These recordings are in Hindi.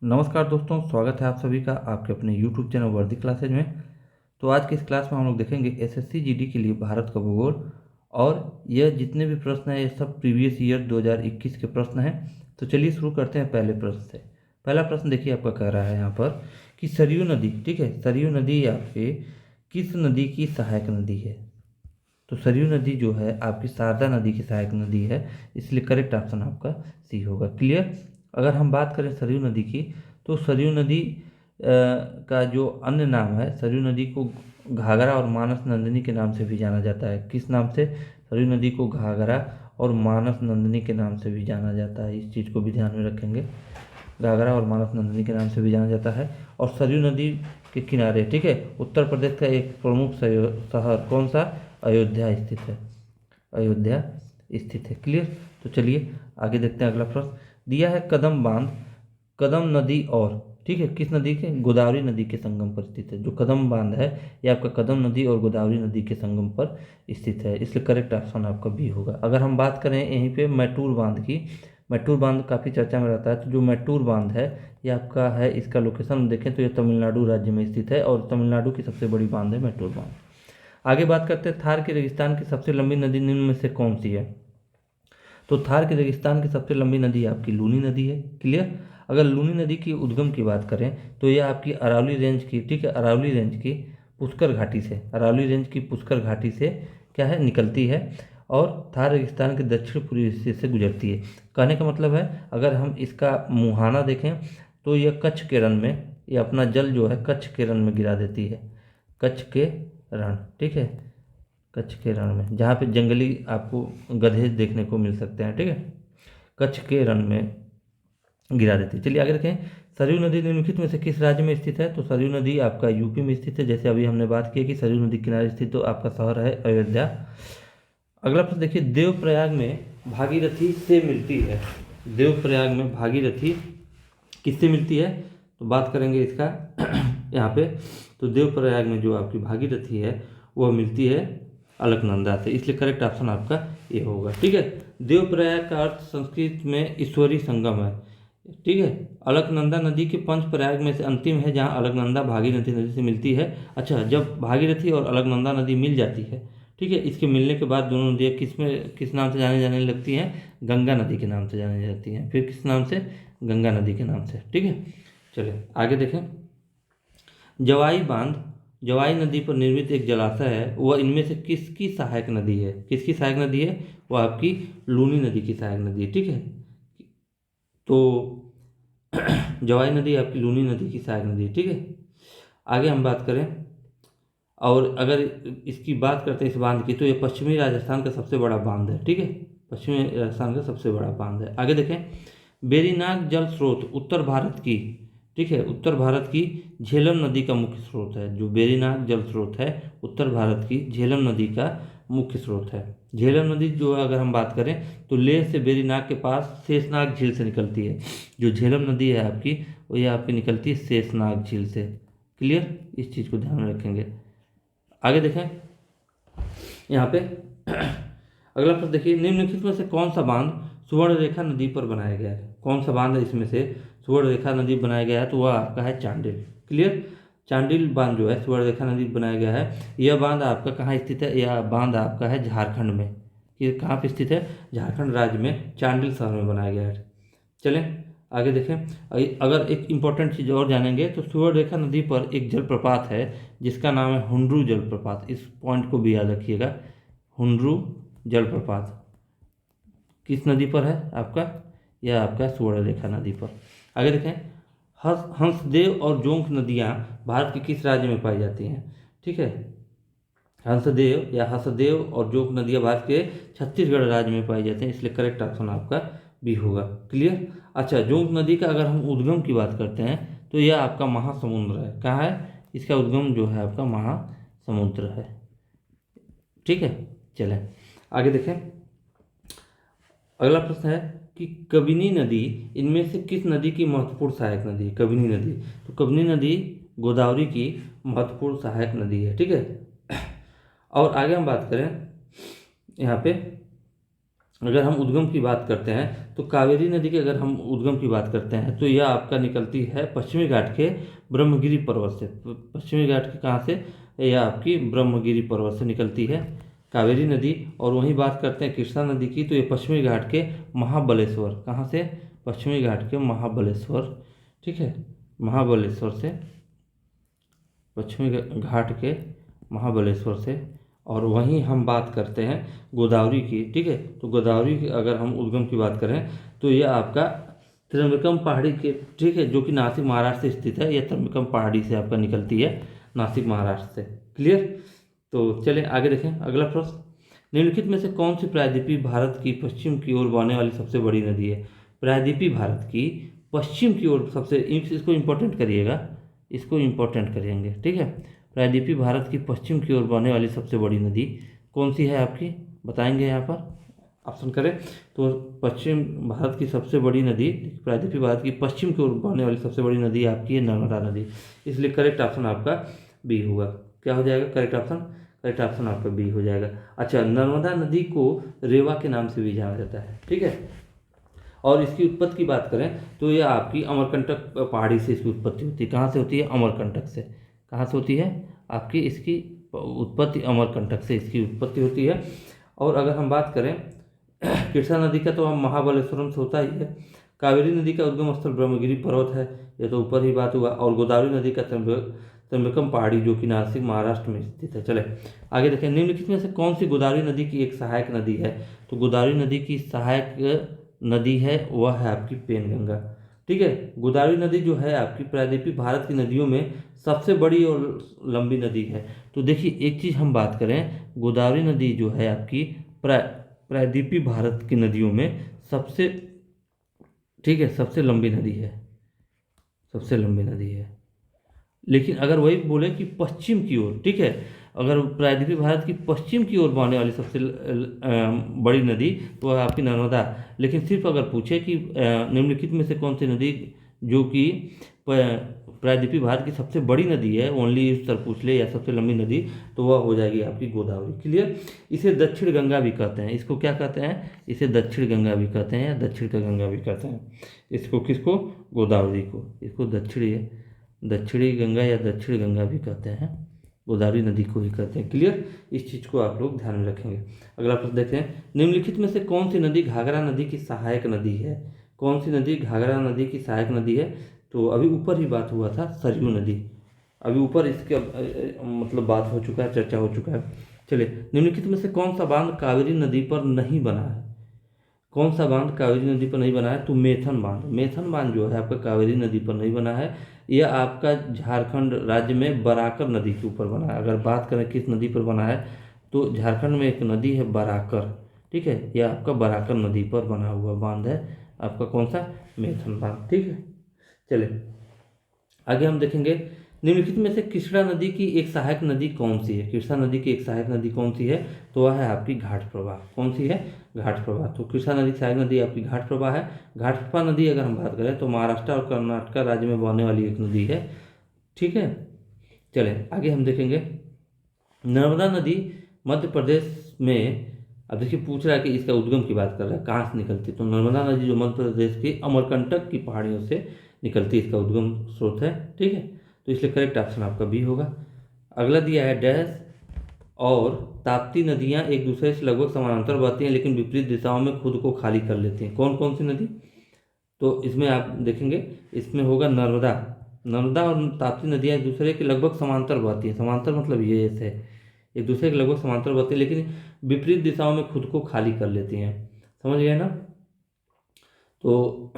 नमस्कार दोस्तों, स्वागत है आप सभी का आपके अपने YouTube चैनल वर्दी क्लासेज में। तो आज की इस क्लास में हम लोग देखेंगे एसएससी जीडी के लिए भारत का भूगोल। और यह जितने भी प्रश्न हैं ये सब प्रीवियस ईयर 2021 के प्रश्न हैं। तो चलिए शुरू करते हैं पहले प्रश्न से। पहला प्रश्न देखिए, आपका कह रहा है यहाँ पर कि सरयू नदी, ठीक है, सरयू नदी आपके किस नदी की सहायक नदी है। तो सरयू नदी जो है आपकी शारदा नदी की सहायक नदी है, इसलिए करेक्ट ऑप्शन आपका सी होगा। क्लियर। अगर हम बात करें सरयू नदी की, तो सरयू नदी का जो अन्य नाम है, सरयू नदी को घाघरा और मानस नंदिनी के नाम से भी जाना जाता है। किस नाम से? सरयू नदी को घाघरा और मानस नंदिनी के नाम से भी जाना जाता है। इस चीज़ को भी ध्यान में रखेंगे, घाघरा और मानस नंदिनी के नाम से भी जाना जाता है। और सरयू नदी के किनारे, ठीक है, उत्तर प्रदेश का एक प्रमुख शहर कौन सा? अयोध्या स्थित है। अयोध्या स्थित है। क्लियर। तो चलिए आगे देखते हैं। अगला प्रश्न दिया है, कदम बांध कदम नदी और, ठीक है, किस नदी के? गोदावरी नदी के संगम पर स्थित है। जो कदम बांध है ये आपका कदम नदी और गोदावरी नदी के संगम पर स्थित है, इसलिए करेक्ट ऑप्शन आपका बी होगा। अगर हम बात करें यहीं पे मैटूर बांध की, मैटूर बांध काफ़ी चर्चा में रहता है। तो जो मैटूर बांध है ये आपका है, इसका लोकेशन देखें तो ये तमिलनाडु राज्य में स्थित है और तमिलनाडु की सबसे बड़ी बांध है मैटूर बांध। आगे बात करते हैं, थार के रेगिस्तान की सबसे लंबी नदी निम्न में से कौन सी है। तो थार के रेगिस्तान की सबसे लंबी नदी आपकी लूनी नदी है। क्लियर। अगर लूनी नदी की उद्गम की बात करें तो यह आपकी अरावली रेंज की, ठीक है, अरावली रेंज की पुष्कर घाटी से, अरावली रेंज की पुष्कर घाटी से क्या है, निकलती है और थार रेगिस्तान के दक्षिण पूर्वी हिस्से से गुजरती है। कहने का मतलब है, अगर हम इसका मुहाना देखें तो यह कच्छ के रण में, ये अपना जल जो है कच्छ के रण में गिरा देती है। कच्छ के रण, ठीक है, कच्छ के रण में, जहाँ पे जंगली आपको गधे देखने को मिल सकते हैं, ठीक है, कच्छ के रण में गिरा देती है। चलिए आगे देखें, सरयू नदी निम्नलिखित में से किस राज्य में स्थित है। तो सरयू नदी आपका यूपी में स्थित है, जैसे अभी हमने बात की कि सरयू नदी किनारे स्थित तो आपका शहर है अयोध्या। अगला प्रश्न देखिए, देवप्रयाग में भागीरथी से मिलती है। देवप्रयाग में भागीरथी किससे मिलती है? तो बात करेंगे इसका यहाँ पे। तो देवप्रयाग में जो आपकी भागीरथी है वह मिलती है अलकनंदा से, इसलिए करेक्ट ऑप्शन आपका ये होगा। ठीक है। देवप्रयाग का अर्थ संस्कृत में ईश्वरीय संगम है। ठीक है। अलकनंदा नदी के पंच प्रयाग में से अंतिम है जहाँ अलकनंदा भागीरथी नदी से मिलती है। अच्छा, जब भागीरथी और अलकनंदा नदी मिल जाती है, ठीक है, इसके मिलने के बाद दोनों नदियाँ किस नाम से जाने लगती हैं? गंगा नदी के नाम से जानी जाती हैं। फिर किस नाम से? गंगा नदी के नाम से। ठीक है। चलिए आगे देखें, जवाई बांध जवाई नदी पर निर्मित एक जलाशय है, वह इनमें से किसकी सहायक नदी है? किसकी सहायक नदी है? वह आपकी लूनी नदी की सहायक नदी है। ठीक है। तो जवाई नदी आपकी लूनी नदी की सहायक नदी है। ठीक है। आगे हम बात करें, और अगर इसकी बात करते हैं इस बांध की, तो ये पश्चिमी राजस्थान का सबसे बड़ा बांध है। ठीक है, पश्चिमी राजस्थान का सबसे बड़ा बांध है। आगे देखें, बेरीनाग जल स्रोत उत्तर भारत की, ठीक है, उत्तर भारत की झेलम नदी का मुख्य स्रोत है। जो बेरीनाग जल स्रोत है उत्तर भारत की झेलम नदी का मुख्य स्रोत है। झेलम नदी जो है, अगर हम बात करें तो लेह से बेरीनाग के पास शेषनाग झील से निकलती है। जो झेलम नदी है आपकी, वो ये आपकी निकलती है शेषनाग झील से। क्लियर, इस चीज़ को ध्यान में रखेंगे। आगे देखें यहाँ पे अगला प्रश्न देखिए, निम्नलिखित में से कौन सा बांध सुवर्ण रेखा नदी पर बनाया गया है? कौन सा बांध है इसमें से सुवर्ण रेखा नदी बनाया गया है? तो वह आपका है चांडिल। क्लियर। चांडिल बांध जो है सुवर्ण रेखा नदी बनाया गया है। यह बांध आपका कहाँ स्थित है? यह बांध आपका है झारखंड में। ये कहाँ पे स्थित है? झारखंड राज्य में चांडिल शहर में बनाया गया है। चलें आगे देखें, अगर एक इम्पॉर्टेंट चीज़ और जानेंगे तो सुवर्ण रेखा नदी पर एक जलप्रपात है जिसका नाम है हुंड्रू जलप्रपात। इस पॉइंट को भी याद रखिएगा, हुंड्रू जलप्रपात किस नदी पर है आपका? यह आपका सुवर्ण रेखा नदी पर। आगे देखें, हंसदेव और जोंक नदियाँ भारत के किस राज्य में पाई जाती हैं? ठीक है, हंसदेव या हसदेव और जोंक नदियाँ भारत के छत्तीसगढ़ राज्य में पाई जाती हैं, इसलिए करेक्ट ऑप्शन आपका भी होगा। क्लियर। अच्छा, जोंक नदी का अगर हम उद्गम की बात करते हैं तो यह आपका महासमुद्र है। कहाँ है? इसका उद्गम जो है आपका महासमुद्र है। ठीक है। चलें आगे देखें, अगला प्रश्न है कि कबिनी नदी इनमें से किस नदी की महत्वपूर्ण सहायक नदी है? कबिनी नदी, तो कबिनी नदी गोदावरी की महत्वपूर्ण सहायक नदी है। ठीक है। और आगे हम बात करें यहाँ पे अगर हम उद्गम की बात करते हैं तो कावेरी नदी की अगर हम उद्गम की बात करते हैं तो यह आपका निकलती है पश्चिमी घाट के ब्रह्मगिरी पर्वत से। पश्चिमी घाट के कहाँ से? यह आपकी ब्रह्मगिरी पर्वत से निकलती है कावेरी नदी। और वहीं बात करते हैं कृष्णा नदी की, तो ये पश्चिमी घाट के महाबलेश्वर, कहाँ से? पश्चिमी घाट के महाबलेश्वर, ठीक है, महाबलेश्वर से, पश्चिमी घाट के महाबलेश्वर से। और वहीं हम बात करते हैं गोदावरी की, ठीक है, तो गोदावरी की अगर हम उद्गम की बात करें तो यह आपका त्र्यंबकम पहाड़ी के, ठीक है, जो कि नासिक महाराष्ट्र से स्थित है। यह त्र्यंबकम पहाड़ी से आपका निकलती है, नासिक महाराष्ट्र से। क्लियर? तो चलें आगे देखें अगला प्रश्न। निम्नलिखित में से कौन सी प्रायद्वीपीय भारत की पश्चिम की ओर बहने वाली सबसे बड़ी नदी है? प्रायद्वीपीय भारत की पश्चिम की ओर सबसे, इसको इंपॉर्टेंट करिएगा, इसको इंपॉर्टेंट करेंगे, ठीक है। प्रायद्वीपीय भारत की पश्चिम की ओर बहने वाली सबसे बड़ी नदी कौन सी है आपकी? बताएंगे यहाँ पर, ऑप्शन करें तो पश्चिम भारत की सबसे बड़ी नदी, प्रायद्वीपीय भारत की पश्चिम की ओर बहने वाली सबसे बड़ी नदी आपकी है नर्मदा नदी। इसलिए करेक्ट ऑप्शन आपका बी होगा। क्या हो जाएगा करेक्ट ऑप्शन? करेक्ट ऑप्शन आपका बी हो जाएगा। अच्छा, नर्मदा नदी को रेवा के नाम से भी जाना जाता है, ठीक है। और इसकी उत्पत्ति की बात करें तो यह आपकी अमरकंटक पहाड़ी से इसकी उत्पत्ति होती है। कहाँ से होती है? अमरकंटक से। कहाँ से होती है आपकी इसकी उत्पत्ति? अमरकंटक से इसकी उत्पत्ति होती है। और अगर हम बात करें कृष्णा नदी का तो हम महाबलेश्वरम से होता ही है। कावेरी नदी का उद्गम स्थल ब्रह्मगिरी पर्वत है, यह तो ऊपर ही बात हुआ। और गोदावरी नदी का त्र्यंबकम पहाड़ी जो कि नासिक महाराष्ट्र में स्थित है। चले आगे देखें। निम्नलिखित में से कौन सी गोदावरी नदी की एक सहायक नदी है? तो गोदावरी नदी की सहायक नदी है वह है आपकी पेनगंगा, ठीक है। गोदावरी नदी जो है आपकी प्रायद्वीपीय भारत की नदियों में सबसे बड़ी और लंबी नदी है। तो देखिए एक चीज़ हम बात करें, गोदावरी नदी जो है आपकी प्रायद्वीपीय भारत की नदियों में सबसे, ठीक है, सबसे लंबी नदी है, सबसे लंबी नदी है। लेकिन अगर वही बोले कि पश्चिम की ओर, ठीक है, अगर प्रायद्वीपीय भारत की पश्चिम की ओर बहने वाली सबसे बड़ी नदी तो वह आपकी नर्मदा। लेकिन सिर्फ अगर पूछे कि निम्नलिखित में से कौन सी नदी जो कि प्रायद्वीपीय भारत की सबसे बड़ी नदी है, ओनली इस तरह पूछ ले, या सबसे लंबी नदी, तो वह हो जाएगी आपकी गोदावरी। क्लियर? इसे दक्षिण गंगा भी कहते हैं। इसको क्या कहते हैं? इसे दक्षिण गंगा भी कहते हैं, या दक्षिण का गंगा भी कहते हैं। इसको किसको? गोदावरी को। इसको दक्षिणी गंगा या दक्षिण गंगा भी कहते हैं, गोदावरी नदी को ही कहते हैं। क्लियर? इस चीज़ को आप लोग ध्यान में रखेंगे। अगला प्रश्न देखते हैं। निम्नलिखित में से कौन सी नदी घाघरा नदी की सहायक नदी है? कौन सी नदी घाघरा नदी की सहायक नदी है? तो अभी ऊपर ही बात हुआ था सरयू नदी, अभी ऊपर इसके मतलब बात हो चुका है, चर्चा हो चुका है। चलिए, निम्नलिखित में से कौन सा बांध कावेरी नदी पर नहीं बना है? कौन सा बांध कावेरी नदी पर नहीं बना है? तो मेथन बांध। मेथन बांध जो है आपका कावेरी नदी पर नहीं बना है, यह आपका झारखंड राज्य में बराकर नदी के ऊपर बना है। अगर बात करें किस नदी पर बना है तो झारखंड में एक नदी है बराकर, ठीक है, यह आपका बराकर नदी पर बना हुआ बांध है आपका। कौन सा? मेथन बांध, ठीक है। चलिए आगे हम देखेंगे। निम्नलिखित में से कृष्णा नदी की एक सहायक नदी कौन सी है? कृष्णा नदी की एक सहायक नदी कौन सी है? तो वह है आपकी घाट प्रवाह। कौन सी है? घाट प्रवाह। तो कृष्णा नदी की सहायक नदी आपकी घाट प्रवाह है। घाट प्रवाह नदी अगर हम बात करें तो महाराष्ट्र और कर्नाटक राज्य में बहने वाली एक नदी है, ठीक है। चले आगे हम देखेंगे। नर्मदा नदी मध्य प्रदेश में, अब देखिए पूछ रहा है कि इसका उद्गम की बात कर रहा है, कहाँ से निकलती है? तो नर्मदा नदी जो मध्य प्रदेश की अमरकंटक की पहाड़ियों से निकलती है, इसका उद्गम स्रोत है, ठीक है। तो इसलिए करेक्ट ऑप्शन आपका बी होगा। अगला दिया है डैश और ताप्ती नदियाँ एक दूसरे से लगभग समानांतर बहती हैं लेकिन विपरीत दिशाओं में खुद को खाली कर लेती हैं। कौन कौन सी नदी? तो इसमें आप देखेंगे, इसमें होगा नर्मदा और ताप्ती नदियाँ एक दूसरे के लगभग समांतर बहती हैं। समांतर मतलब ये ऐसे एक दूसरे के लगभग समांतर बहती हैं लेकिन विपरीत दिशाओं में खुद को खाली कर लेती हैं। समझ गए ना? तो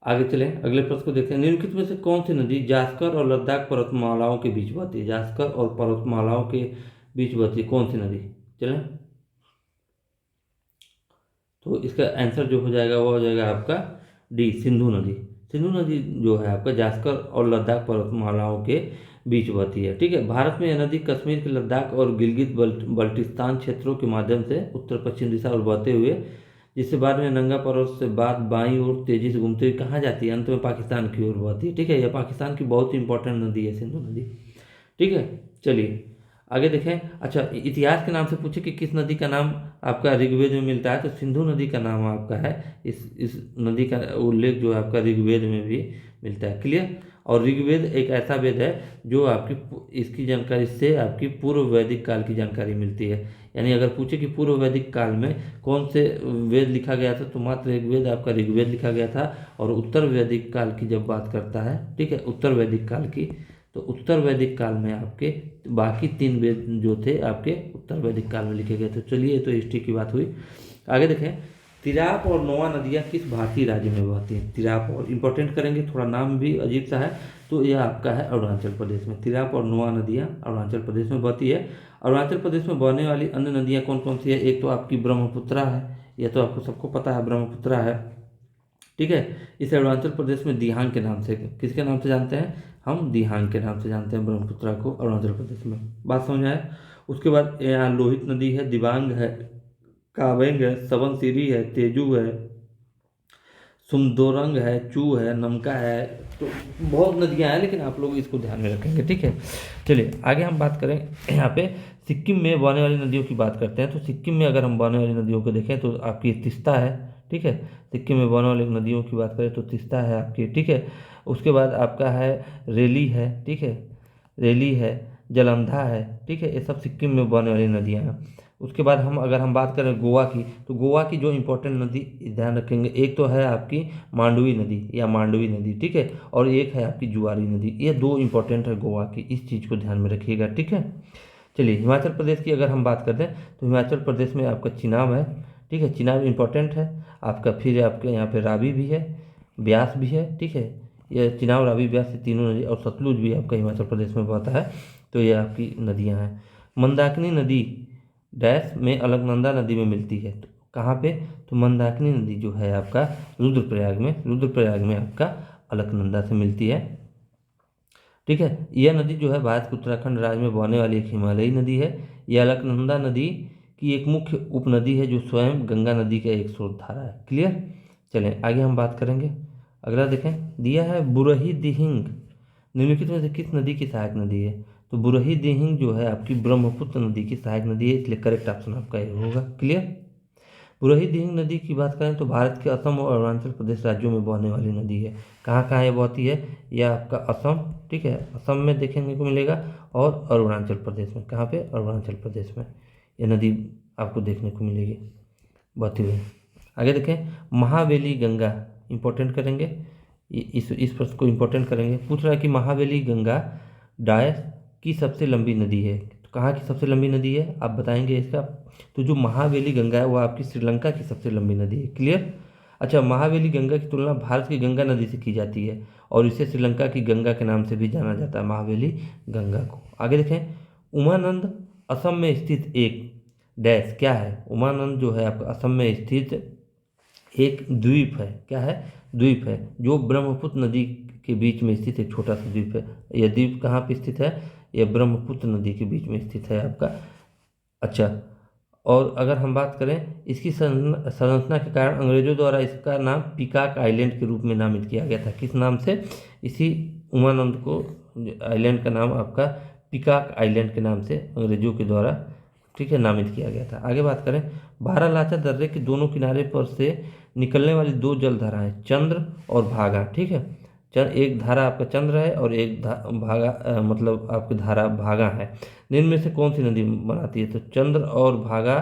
आगे चलें, अगले प्रश्न को देखते हैं। निम्नलिखित में से कौन सी नदी जास्कर और लद्दाख पर्वतमालाओं के बीच बहती है? जास्कर और पर्वतमालाओं के बीच बहती है कौन सी नदी? चलें, तो इसका आंसर जो हो जाएगा वो हो जाएगा आपका डी, सिंधु नदी। सिंधु नदी जो है आपका जास्कर और लद्दाख पर्वतमालाओं के बीच बहती है, ठीक है। भारत में यह नदी कश्मीर के लद्दाख और गिलगित बल्टिस्तान क्षेत्रों के माध्यम से उत्तर पश्चिम दिशा और बहते हुए, जिससे बाद में नंगा पर्वत से बाद बाईं ओर तेजी से घूमते हुए कहाँ जाती है? अंत में पाकिस्तान की ओर बहती है, ठीक है। यह पाकिस्तान की बहुत ही इंपॉर्टेंट नदी है सिंधु नदी, ठीक है। चलिए आगे देखें, अच्छा इतिहास के नाम से पूछे कि किस नदी का नाम आपका ऋग्वेद में मिलता है, तो सिंधु नदी का नाम आपका है। इस नदी का उल्लेख जो है आपका ऋग्वेद में भी मिलता है। क्लियर। और ऋग्वेद एक ऐसा वेद है जो आपकी इसकी जानकारी से आपकी पूर्व वैदिक काल की जानकारी मिलती है। यानी अगर पूछे कि पूर्व वैदिक काल में कौन से वेद लिखा गया था, तो मात्र ऋग्वेद आपका ऋग्वेद लिखा गया था। और उत्तर वैदिक काल की जब बात करता है, ठीक है, उत्तर वैदिक काल की, तो उत्तर वैदिक काल में आपके बाकी 3 वेद जो थे आपके उत्तर वैदिक काल में लिखे गए थे। चलिए, ये तो हिस्ट्री की बात हुई। आगे देखें, तिराप और नोआ नदियाँ किस भारतीय राज्य में बहती हैं? तिराप और इंपॉर्टेंट करेंगे, थोड़ा नाम भी अजीब सा है, तो यह आपका है अरुणाचल प्रदेश में। तिराप और नोआ नदियाँ अरुणाचल प्रदेश में बहती है। अरुणाचल प्रदेश में बहने वाली अन्य नदियाँ कौन कौन सी है? एक तो आपकी ब्रह्मपुत्रा है, यह तो आपको सबको पता है, ब्रह्मपुत्रा है, ठीक है। इसे अरुणाचल प्रदेश में दिहांग के नाम से, किसके नाम से जानते हैं हम? दिहांग के नाम से जानते हैं ब्रह्मपुत्रा को अरुणाचल प्रदेश में। बात समझ आए? उसके बाद यहाँ लोहित नदी है, दिबांग है, कावेंग है, सबनसिरी है, तेजू है, सुमदोरंग है, चू है, नमका है। तो बहुत नदियाँ हैं, लेकिन आप लोग इसको ध्यान में रखेंगे, ठीक है। चलिए आगे हम बात करें, यहाँ पे सिक्किम में बहने वाली नदियों की बात करते हैं। तो सिक्किम में अगर हम बहने वाली नदियों को देखें तो आपकी तीस्ता है, ठीक है। सिक्किम में बहने वाली नदियों की बात करें तो तीस्ता है आपकी, ठीक है। उसके बाद आपका है रेली है, ठीक है, रेली है, जलंधर है, ठीक है। ये सब सिक्किम में बहने वाली नदियाँ हैं। उसके बाद अगर हम बात करें गोवा की, तो गोवा की जो इम्पोर्टेंट नदी ध्यान रखेंगे, एक तो है आपकी मांडवी नदी या मांडवी नदी, ठीक है, और एक है आपकी जुआरी नदी। ये 2 इम्पोर्टेंट है गोवा की, इस चीज़ को ध्यान में रखिएगा, ठीक है। चलिए हिमाचल प्रदेश की अगर हम बात करते हैं तो हिमाचल प्रदेश में आपका चिनाब है, ठीक है, चिनाब इम्पोर्टेंट है आपका। फिर आपके यहाँ पे रावी भी है, ब्यास भी है, ठीक है। ये चिनाब, रावी, ब्यास, ये तीनों नदी, और सतलुज भी आपका हिमाचल प्रदेश में बहता है। तो ये आपकी नदियाँ हैं। मंदाकिनी नदी डैश में अलकनंदा नदी में मिलती है, तो कहाँ पे? तो मंदाकिनी नदी जो है आपका रुद्रप्रयाग में आपका अलकनंदा से मिलती है, ठीक है। यह नदी जो है भारत के उत्तराखंड राज्य में बहने वाली एक हिमालयी नदी है। यह अलकनंदा नदी की एक मुख्य उपनदी है जो स्वयं गंगा नदी का एक स्रोत धारा है। क्लियर। चलें आगे हम बात करेंगे। अगला देखें, दिया है बुरही दिहिंग निम्नलिखित में से किस नदी की सहायक नदी है? तो बुरही दिहिंग जो है आपकी ब्रह्मपुत्र नदी की सहायक नदी है, इसलिए करेक्ट ऑप्शन आपका ये होगा। क्लियर। बुरही दिहिंग नदी की बात करें तो भारत के असम और अरुणाचल प्रदेश राज्यों में बहने वाली नदी है। कहाँ कहाँ ये बहती है? यह आपका असम, ठीक है, असम में देखने को मिलेगा, और अरुणाचल प्रदेश में। कहाँ पे? अरुणाचल प्रदेश में ये नदी आपको देखने को मिलेगी बहती हुई। आगे देखें, महावेली गंगा इंपॉर्टेंट करेंगे, इस प्रश्न को इंपॉर्टेंट करेंगे। पूछ रहा है कि महावेली गंगा डायस की सबसे लंबी नदी है, तो कहाँ की सबसे लंबी नदी है आप बताएंगे इसका? तो जो महावेली गंगा है वो आपकी श्रीलंका की सबसे लंबी नदी है। क्लियर। अच्छा, महावेली गंगा की तुलना भारत की गंगा नदी से की जाती है, और इसे श्रीलंका की गंगा के नाम से भी जाना जाता है, महावेली गंगा को। आगे देखें, उमानंद असम में स्थित एक डैश क्या है? उमानंद जो है आपका असम में स्थित एक द्वीप है। क्या है? द्वीप है, जो ब्रह्मपुत्र नदी के बीच में स्थित एक छोटा सा द्वीप है। यह द्वीप कहाँ पे स्थित है? यह ब्रह्मपुत्र नदी के बीच में स्थित है आपका। अच्छा, और अगर हम बात करें इसकी संरचना के कारण अंग्रेजों द्वारा इसका नाम पीकॉक आइलैंड के रूप में नामित किया गया था। किस नाम से? इसी उमानंद को, आइलैंड का नाम आपका पीकॉक आइलैंड के नाम से अंग्रेजों के द्वारा, ठीक है, नामित किया गया था। आगे बात करें, बारालाचा दर्रे के दोनों किनारे पर से निकलने वाली 2 जलधाराएं चंद्र और भागा, ठीक है। एक धारा आपका चंद्र है और एक भागा मतलब आपकी धारा भागा है। निम्न में से कौन सी नदी बनाती है? तो चंद्र और भागा,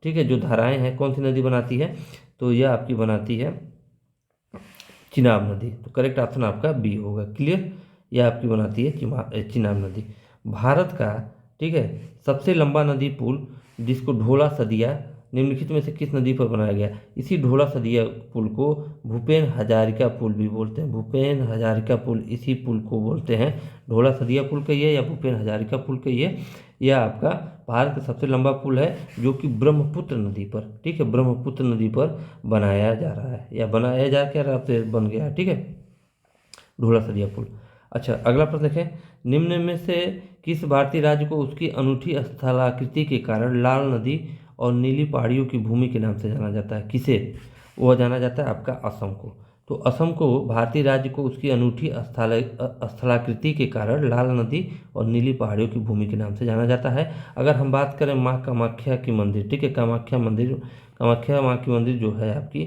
ठीक है, जो धाराएं हैं कौन सी नदी बनाती है? तो यह आपकी बनाती है चिनाब नदी। तो करेक्ट ऑप्शन आपका बी होगा। क्लियर। यह आपकी बनाती है चिनाब नदी। भारत का, ठीक है, सबसे लंबा नदी पुल जिसको ढोला सदिया निम्नलिखित में से किस नदी पर बनाया गया? इसी ढोला सदिया पुल को भूपेन हजारिका पुल भी बोलते हैं। भूपेन हजारिका पुल, इसी पुल को बोलते हैं, ढोला सदिया पुल कहिए या भूपेन हजारिका पुल कहिए। यह आपका भारत का सबसे लंबा पुल है जो कि ब्रह्मपुत्र नदी पर, ठीक है, ब्रह्मपुत्र नदी पर बनाया जा रहा है, या बनाया जा क्या रहा है, बन गया है, ठीक है, ढोला सदिया पुल। अच्छा, अगला प्रश्न देखें, निम्न में से किस भारतीय राज्य को उसकी अनूठी स्थलाकृति के कारण लाल नदी और नीली पहाड़ियों की भूमि के नाम से जाना जाता है? किसे? वह जाना जाता है आपका असम को। तो असम को भारतीय राज्य को उसकी अनूठी स्थलाकृति के कारण लाल नदी और नीली पहाड़ियों की भूमि के नाम से जाना जाता है। अगर हम बात करें माँ कामाख्या की मंदिर, ठीक है, कामाख्या माँ की मंदिर जो है आपकी,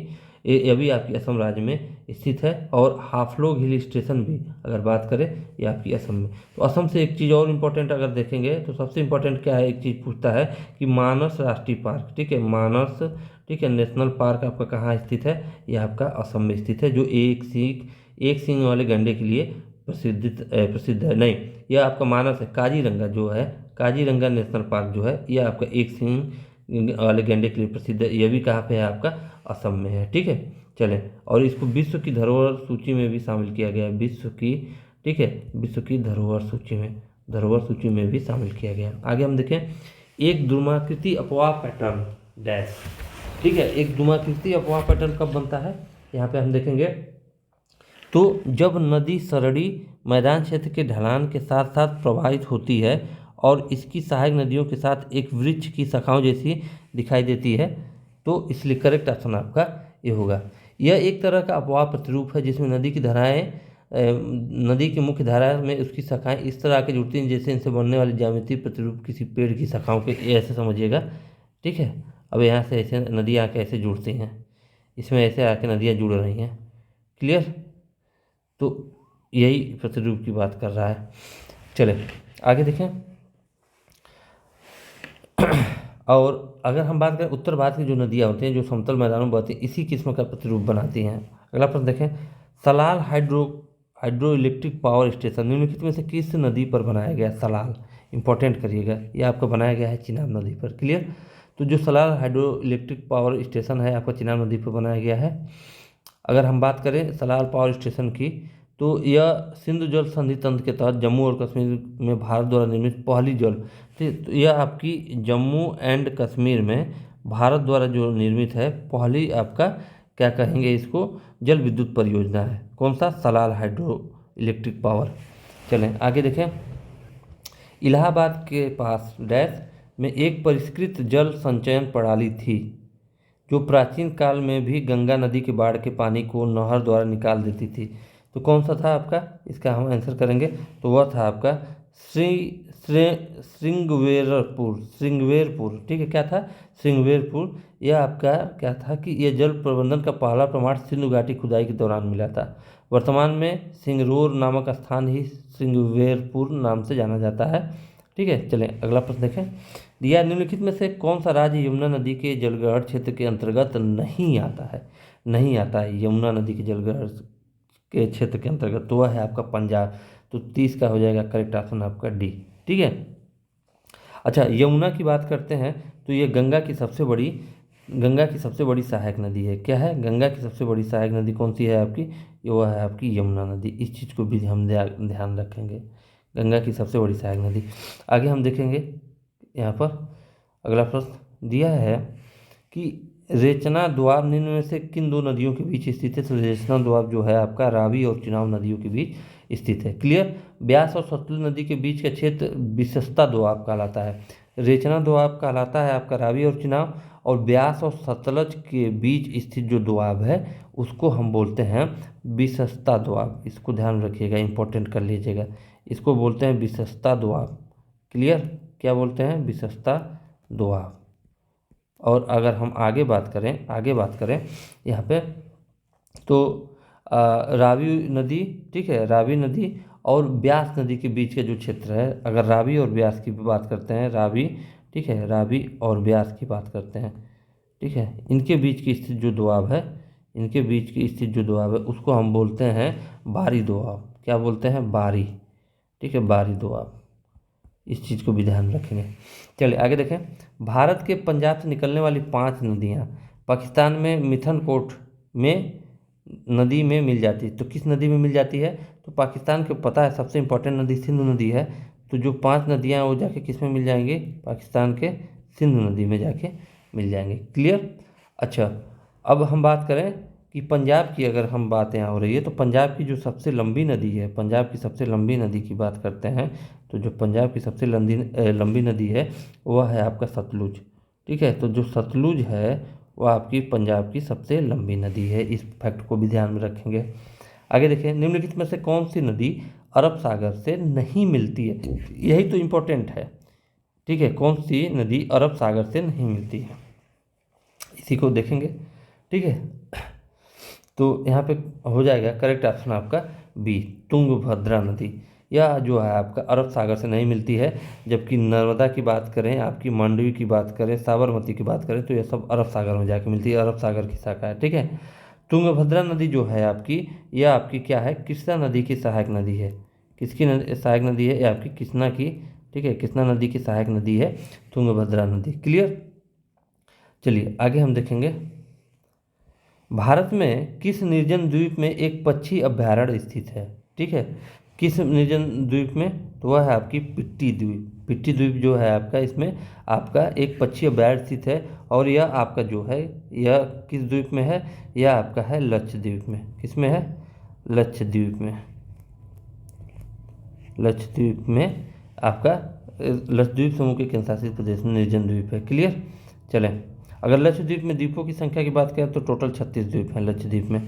ये भी आपकी असम राज्य में स्थित है। और हाफलोग हिल स्टेशन भी अगर बात करें ये आपकी असम में। तो असम से एक चीज़ और इम्पोर्टेंट अगर देखेंगे तो सबसे इम्पोर्टेंट क्या है, एक चीज़ पूछता है कि मानस राष्ट्रीय पार्क, ठीक है, मानस, ठीक है, नेशनल पार्क आपका कहाँ स्थित है, ये आपका असम में स्थित है, जो एक सींग वाले गैंडे के लिए प्रसिद्ध है। नहीं, यह आपका मानस है। काजीरंगा जो है, काजीरंगा नेशनल पार्क जो है, यह आपका एक सींग वाले गैंडे के लिए प्रसिद्ध है। यह भी कहाँ पे है, आपका असम में है, ठीक है। चलें, और इसको विश्व की धरोहर सूची में भी शामिल किया गया है, विश्व की, ठीक है, विश्व की धरोहर सूची में भी शामिल किया गया है। आगे हम देखें, एक द्रुमाकृति अपवाह पैटर्न डैश, ठीक है, एक द्रुमाकृति अपवाह पैटर्न कब बनता है, यहाँ पे हम देखेंगे तो जब नदी सरड़ी मैदान क्षेत्र के ढलान के साथ साथ प्रवाहित होती है और इसकी सहायक नदियों के साथ एक वृक्ष की शाखाओं जैसी दिखाई देती है, तो इसलिए करेक्ट ऑप्शन आपका ये होगा। यह एक तरह का अपवाह प्रतिरूप है जिसमें नदी की धाराएं, नदी की मुख्य धारा में उसकी शाखाएं इस तरह आके जुड़ती हैं जैसे इनसे बनने वाली ज्यामितीय प्रतिरूप किसी पेड़ की शाखाओं के, ये ऐसे समझिएगा, ठीक है। अब यहाँ से ऐसे नदियाँ आके ऐसे जुड़ती हैं, इसमें ऐसे आके नदियाँ जुड़ रही हैं, क्लियर। तो यही प्रतिरूप की बात कर रहा है। चले आगे देखें। और अगर हम बात करें उत्तर भारत की जो नदियाँ होती हैं जो समतल मैदानों में बहती हैं, इसी किस्म का प्रतिरूप बनाती हैं। अगला प्रश्न देखें, Salal hydro electric power station निम्नलिखित में से किस नदी पर बनाया गया। सलाल, इंपॉर्टेंट करिएगा, ये आपका बनाया गया है चिनाब नदी पर, क्लियर। तो जो Salal hydro electric power station है आपका चिनाब नदी पर बनाया गया है। अगर हम बात करें सलाल पावर स्टेशन की, तो यह सिंधु जल संधि तंत्र के तहत जम्मू और कश्मीर में भारत द्वारा निर्मित पहली जल, तो यह आपकी जम्मू एंड कश्मीर में भारत द्वारा जो निर्मित है पहली आपका क्या कहेंगे इसको, जल विद्युत परियोजना है। कौन सा, सलाल हाइड्रो इलेक्ट्रिक पावर। चलें आगे देखें, इलाहाबाद के पास डैश में एक परिष्कृत जल संचयन प्रणाली थी जो प्राचीन काल में भी गंगा नदी के बाढ़ के पानी को नहर द्वारा निकाल देती थी। तो कौन सा था आपका, इसका हम आंसर करेंगे तो वह था आपका श्रृंगवेरपुर, ठीक है, क्या था, श्रृंगवेरपुर। यह आपका क्या था कि यह जल प्रबंधन का पहला प्रमाण सिंधु घाटी खुदाई के दौरान मिला था। वर्तमान में सिंगरौर नामक स्थान ही श्रृंगवेरपुर नाम से जाना जाता है, ठीक है। चलें अगला प्रश्न देखें, दिया निम्नलिखित में से कौन सा राज्य यमुना नदी के जलग्रहण क्षेत्र के अंतर्गत नहीं आता है, यमुना नदी के जलग्रहण के क्षेत्र के अंतर्गत, तो वह है आपका पंजाब। तो 30 का हो जाएगा करेक्ट ऑप्शन आपका डी, ठीक है। अच्छा, यमुना की बात करते हैं तो ये गंगा की सबसे बड़ी सहायक नदी है। क्या है, गंगा की सबसे बड़ी सहायक नदी कौन सी है आपकी, ये वह है आपकी यमुना नदी। इस चीज़ को भी हम ध्यान रखेंगे, गंगा की सबसे बड़ी सहायक नदी। आगे हम देखेंगे यहाँ पर अगला प्रश्न दिया है कि रेचना दोआब निम्न में से किन दो नदियों के बीच स्थित है। तो रेचना दोआब जो है आपका रावी और चिनाब नदियों के बीच स्थित है, क्लियर। ब्यास और सतलुज नदी के बीच का क्षेत्र विशेषता दोआब कहलाता है। रेचना दोआब कहलाता है आपका रावी और चिनाब, और ब्यास और सतलज के बीच स्थित जो दोआब है उसको हम बोलते हैं विशेषता दोआब। इसको ध्यान रखिएगा, इंपॉर्टेंट कर लीजिएगा, इसको बोलते हैं विशेषता दोआब, क्लियर। क्या बोलते हैं, विशेषता दोआब। और अगर हम आगे बात करें यहाँ पे तो रावी नदी, ठीक है, रावी नदी और ब्यास नदी के बीच का जो क्षेत्र है, अगर रावी और ब्यास की बात करते हैं, रावी, ठीक है, रावी और ब्यास की बात करते हैं, ठीक है, इनके बीच की स्थित जो दोआब है, उसको हम बोलते हैं बारी दोआब। क्या बोलते हैं, बारी, ठीक है, बारी दोआब। इस चीज़ को भी ध्यान रखेंगे। चलिए आगे देखें, भारत के पंजाब से निकलने वाली 5 नदियाँ पाकिस्तान में मिथनकोट में नदी में मिल जाती है। तो किस नदी में मिल जाती है, तो पाकिस्तान को पता है सबसे इम्पोर्टेंट नदी सिंधु नदी है। तो जो 5 नदियाँ वो जाके किस में मिल जाएंगे, पाकिस्तान के सिंधु नदी में जाके मिल जाएंगे, क्लियर। अच्छा, अब हम बात करें कि पंजाब की अगर हम बात यहाँ हो रही है तो पंजाब की जो सबसे लंबी नदी है, पंजाब की सबसे लंबी नदी की बात करते हैं तो जो पंजाब की सबसे लंबी नदी है वह है आपका सतलुज, ठीक है। तो जो सतलुज है वह आपकी पंजाब की सबसे लंबी नदी है। इस फैक्ट को भी ध्यान में रखेंगे। आगे देखें, निम्नलिखित में से कौन सी नदी अरब सागर से नहीं मिलती है? यही तो इम्पोर्टेंट है, ठीक है, कौन सी नदी अरब सागर से नहीं मिलती है, इसी को देखेंगे, ठीक है। तो यहाँ पे हो जाएगा करेक्ट ऑप्शन आपका बी, तुंगभद्रा नदी। यह जो है आपका अरब सागर से नहीं मिलती है, जबकि नर्मदा की बात करें, आपकी मांडवी की बात करें, साबरमती की बात करें, तो यह सब अरब सागर में जाके मिलती है, अरब सागर की शाखा है, ठीक है। तुंगभद्रा नदी जो है आपकी, यह आपकी क्या है, कृष्णा नदी की सहायक नदी है। किसकी सहायक नदी है? यह आपकी कृष्णा की, ठीक है, कृष्णा नदी की सहायक नदी है तुंगभद्रा नदी। क्लियर। चलिए आगे हम देखेंगे, भारत में किस निर्जन द्वीप में एक पक्षी अभ्यारण्य स्थित है? ठीक है, किस निर्जन द्वीप में? तो वह है आपकी पिट्टी द्वीप। पिट्टी द्वीप जो है आपका, इसमें आपका एक पक्षी अभ्यारण्य स्थित है, और यह आपका जो है, यह किस द्वीप में है? यह आपका है लक्षद्वीप में। किस में है? लक्षद्वीप में। लक्षद्वीप में आपका, लक्षद्वीप समूह के केंद्र शासित प्रदेश में निर्जन द्वीप है। क्लियर। चलें, अगर लक्षद्वीप में द्वीपों की संख्या की बात करें तो टोटल 36 द्वीप हैं लक्षद्वीप में।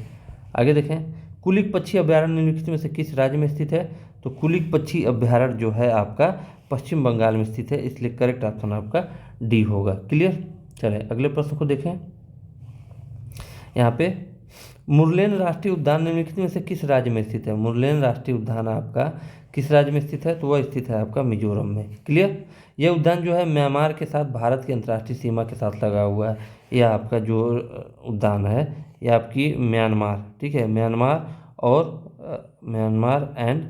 आगे देखें, कुलिक पक्षी अभ्यारण्य निम्नलिखित में से किस राज्य में स्थित है? तो कुलिक पक्षी अभ्यारण्य जो है आपका पश्चिम बंगाल में स्थित है, इसलिए करेक्ट ऑप्शन आपका डी होगा। क्लियर। चलें अगले प्रश्न को देखें। यहाँ पे मुरलेन राष्ट्रीय उद्यान निम्नलिखित में से किस राज्य में स्थित है? मुरलेन राष्ट्रीय उद्यान आपका किस राज्य में स्थित है? तो वह स्थित है आपका मिजोरम में। क्लियर। यह उद्यान जो है म्यांमार के साथ भारत की अंतर्राष्ट्रीय सीमा के साथ लगा हुआ है। यह आपका जो उद्यान है, यह आपकी म्यांमार, ठीक है, म्यांमार एंड,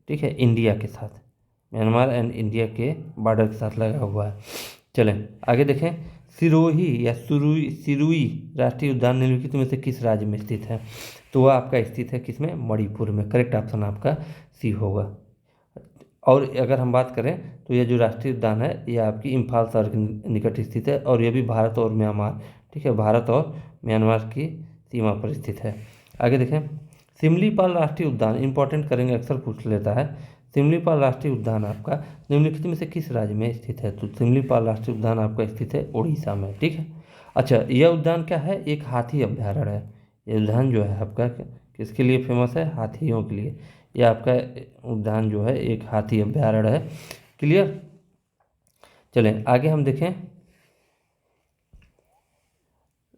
ठीक है, इंडिया के साथ, म्यांमार एंड इंडिया के बॉर्डर के साथ लगा हुआ है। चलें आगे देखें, सिरोही या सिरुई राष्ट्रीय उद्यान निम्नलिखित में से किस राज्य में स्थित है? तो वह आपका स्थित है किसमें? मणिपुर में। करेक्ट ऑप्शन आपका सी होगा। और अगर हम बात करें तो यह जो राष्ट्रीय उद्यान है, यह आपकी इम्फाल शहर के निकट स्थित है, और यह भी भारत और म्यांमार, ठीक है, भारत और म्यांमार की सीमा पर स्थित है। आगे देखें, सिमलीपाल राष्ट्रीय उद्यान, इंपॉर्टेंट करेंगे, अक्सर पूछ लेता है। सिमलीपाल राष्ट्रीय उद्यान आपका निम्नलिखित में से किस राज्य में स्थित है? तो सिमलीपाल राष्ट्रीय उद्यान आपका स्थित है उड़ीसा में। ठीक है। अच्छा, यह उद्यान क्या है? एक हाथी अभ्यारण्य है। यह उद्यान जो है आपका किसके लिए फेमस है? हाथियों के लिए। यह आपका उद्यान जो है एक हाथी अभ्यारण्य है। क्लियर। चलें आगे हम देखें,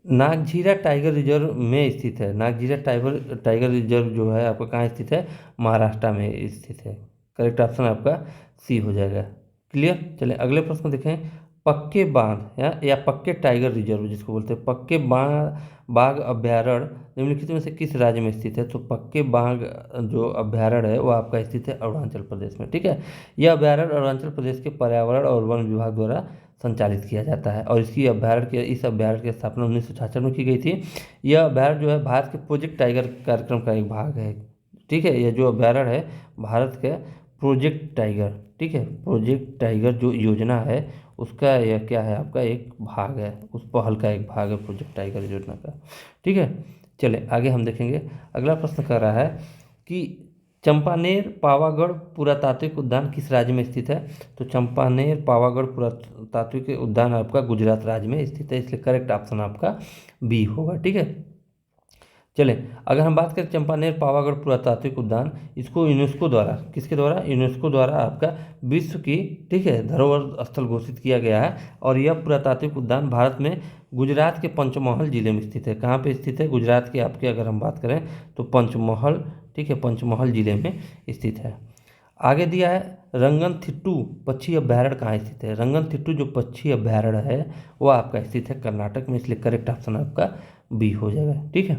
नागझीरा टाइगर रिजर्व में स्थित है। नागझीरा टाइगर रिजर्व जो है आपका कहाँ स्थित है? महाराष्ट्र में स्थित है। करेक्ट ऑप्शन आपका सी हो जाएगा। क्लियर। चलें अगले प्रश्न देखें, पक्के बांध या पक्के टाइगर रिजर्व जिसको बोलते हैं, पक्के बाघ अभ्यारण्य निम्नलिखित में से किस राज्य में स्थित है? तो पक्के बाघ जो अभ्यारण्य है वो आपका स्थित है अरुणाचल प्रदेश में। ठीक है। यह अभ्यारण्य अरुणाचल प्रदेश के पर्यावरण और वन विभाग द्वारा संचालित किया जाता है, और इस अभ्यारण्य की स्थापना 1966 में की गई थी। यह अभ्यारण्य जो है भारत के प्रोजेक्ट टाइगर कार्यक्रम का एक भाग है। ठीक है। यह जो अभ्यारण्य है भारत के प्रोजेक्ट टाइगर, ठीक है, प्रोजेक्ट टाइगर जो योजना है उसका यह क्या है? आपका एक भाग है, उस पहल का एक भाग है प्रोजेक्ट टाइगर योजना का। ठीक है। चले आगे हम देखेंगे, अगला प्रश्न कर रहा है कि चंपानेर पावागढ़ पुरातात्विक उद्यान किस राज्य में स्थित है? तो चंपानेर पावागढ़ पुरातात्विक उद्यान आपका गुजरात राज्य में स्थित है, इसलिए करेक्ट ऑप्शन आपका बी होगा। ठीक है। चलें अगर हम बात करें चंपानेर पावागढ़ पुरातात्विक उद्यान, इसको यूनेस्को द्वारा, किसके द्वारा? यूनेस्को द्वारा आपका विश्व की, ठीक है, धरोहर स्थल घोषित किया गया है, और यह पुरातात्विक उद्यान भारत में गुजरात के पंचमहल जिले में स्थित है। कहाँ पे स्थित है? गुजरात के आपके अगर हम बात करें तो पंचमहल, ठीक है, पंचमहल जिले में स्थित है। आगे दिया है रंगनथिट्टू पक्षी अभ्यारण्य कहाँ स्थित है? रंगनथिट्टू जो पक्षी अभ्यारण्य है वो आपका स्थित है कर्नाटक में, इसलिए करेक्ट ऑप्शन आपका बी हो जाएगा। ठीक है।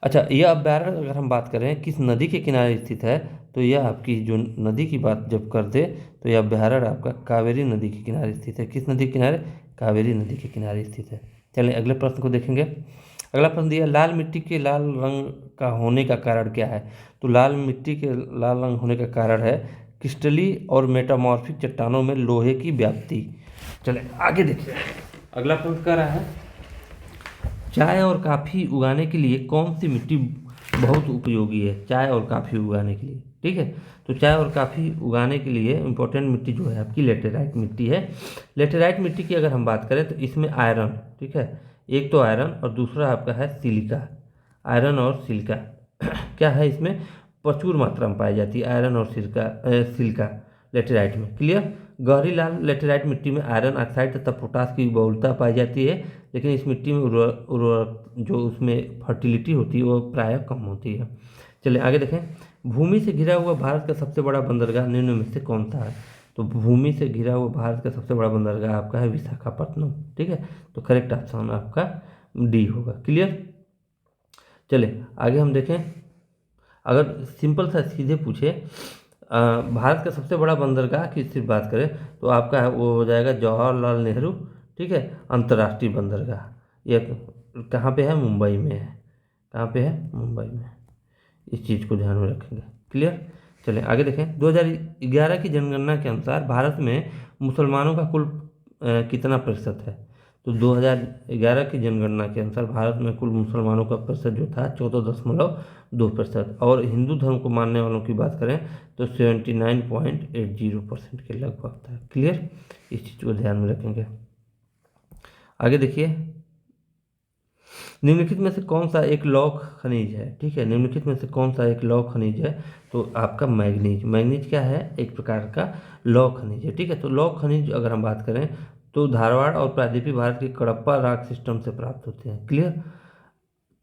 अच्छा, यह अभ्यारण्य अगर हम बात करें किस नदी के किनारे स्थित है, तो यह आपकी जो नदी की बात जब कर दे तो यह अभ्यारण्य आपका कावेरी नदी के किनारे स्थित है। किस नदी के किनारे? कावेरी नदी के किनारे स्थित है। चलिए अगले प्रश्न को देखेंगे। अगला प्रश्न दिया, लाल मिट्टी के लाल रंग का होने का कारण क्या है? तो लाल मिट्टी के लाल रंग होने का कारण है क्रिस्टली और मेटामॉर्फिक चट्टानों में लोहे की व्याप्ति। चले आगे देखिए, अगला प्रश्न कर रहा है, चाय और काफ़ी उगाने के लिए कौन सी मिट्टी बहुत उपयोगी है? चाय और काफ़ी उगाने के लिए, ठीक है, तो चाय और काफ़ी उगाने के लिए इंपॉर्टेंट मिट्टी जो है आपकी लेटेराइट मिट्टी है। लेटेराइट मिट्टी की अगर हम बात करें तो इसमें आयरन, ठीक है, एक तो आयरन और दूसरा आपका है सिलिका। आयरन और सिलिका क्या है, इसमें प्रचुर मात्रा में पाई जाती है आयरन और सिलिका लेटेराइट में। क्लियर। गहरी लाल लेटेराइट मिट्टी में आयरन ऑक्साइड तथा पोटास की बहुलता पाई जाती है, लेकिन इस मिट्टी में उर्वरक जो उसमें फर्टिलिटी होती है वो प्रायः कम होती है। चलिए आगे देखें। भूमि से घिरा हुआ भारत का सबसे बड़ा बंदरगाह निम्न में से कौन सा है? तो भूमि से घिरा हुआ भारत का सबसे बड़ा बंदरगाह आपका है विशाखापट्टनम। ठीक है, तो करेक्ट ऑप्शन आपका डी होगा। क्लियर। चलिए आगे हम देखें। अगर सिंपल सा सीधे पूछे भारत का सबसे बड़ा बंदरगाह की सिर्फ बात करें तो आपका है वो हो जाएगा जवाहरलाल नेहरू, ठीक है, अंतर्राष्ट्रीय बंदरगाह। ये कहाँ पे है? मुंबई में है। कहाँ पे है? मुंबई में। इस चीज़ को ध्यान में रखेंगे। क्लियर। चलिए आगे देखें। 2011 की जनगणना के अनुसार भारत में मुसलमानों का कुल कितना प्रतिशत है? तो 2011 की जनगणना के अनुसार भारत में कुल मुसलमानों का प्रतिशत जो था 14.2%, और हिंदू धर्म को मानने वालों की बात करें तो 79.80% के लगभग था। क्लियर। इस चीज़ को ध्यान में रखेंगे। आगे देखिए। निम्नलिखित में से कौन सा एक लौह खनिज है? ठीक है, निम्नलिखित में से कौन सा एक लौह खनिज है? तो आपका मैग्नीज। मैग्नीज क्या है? एक प्रकार का लौह खनिज है। ठीक है, तो लौह खनिज अगर हम बात करें तो धारवाड़ और प्रायद्वीपीय भारत के कडप्पा रॉक सिस्टम से प्राप्त होते हैं। क्लियर।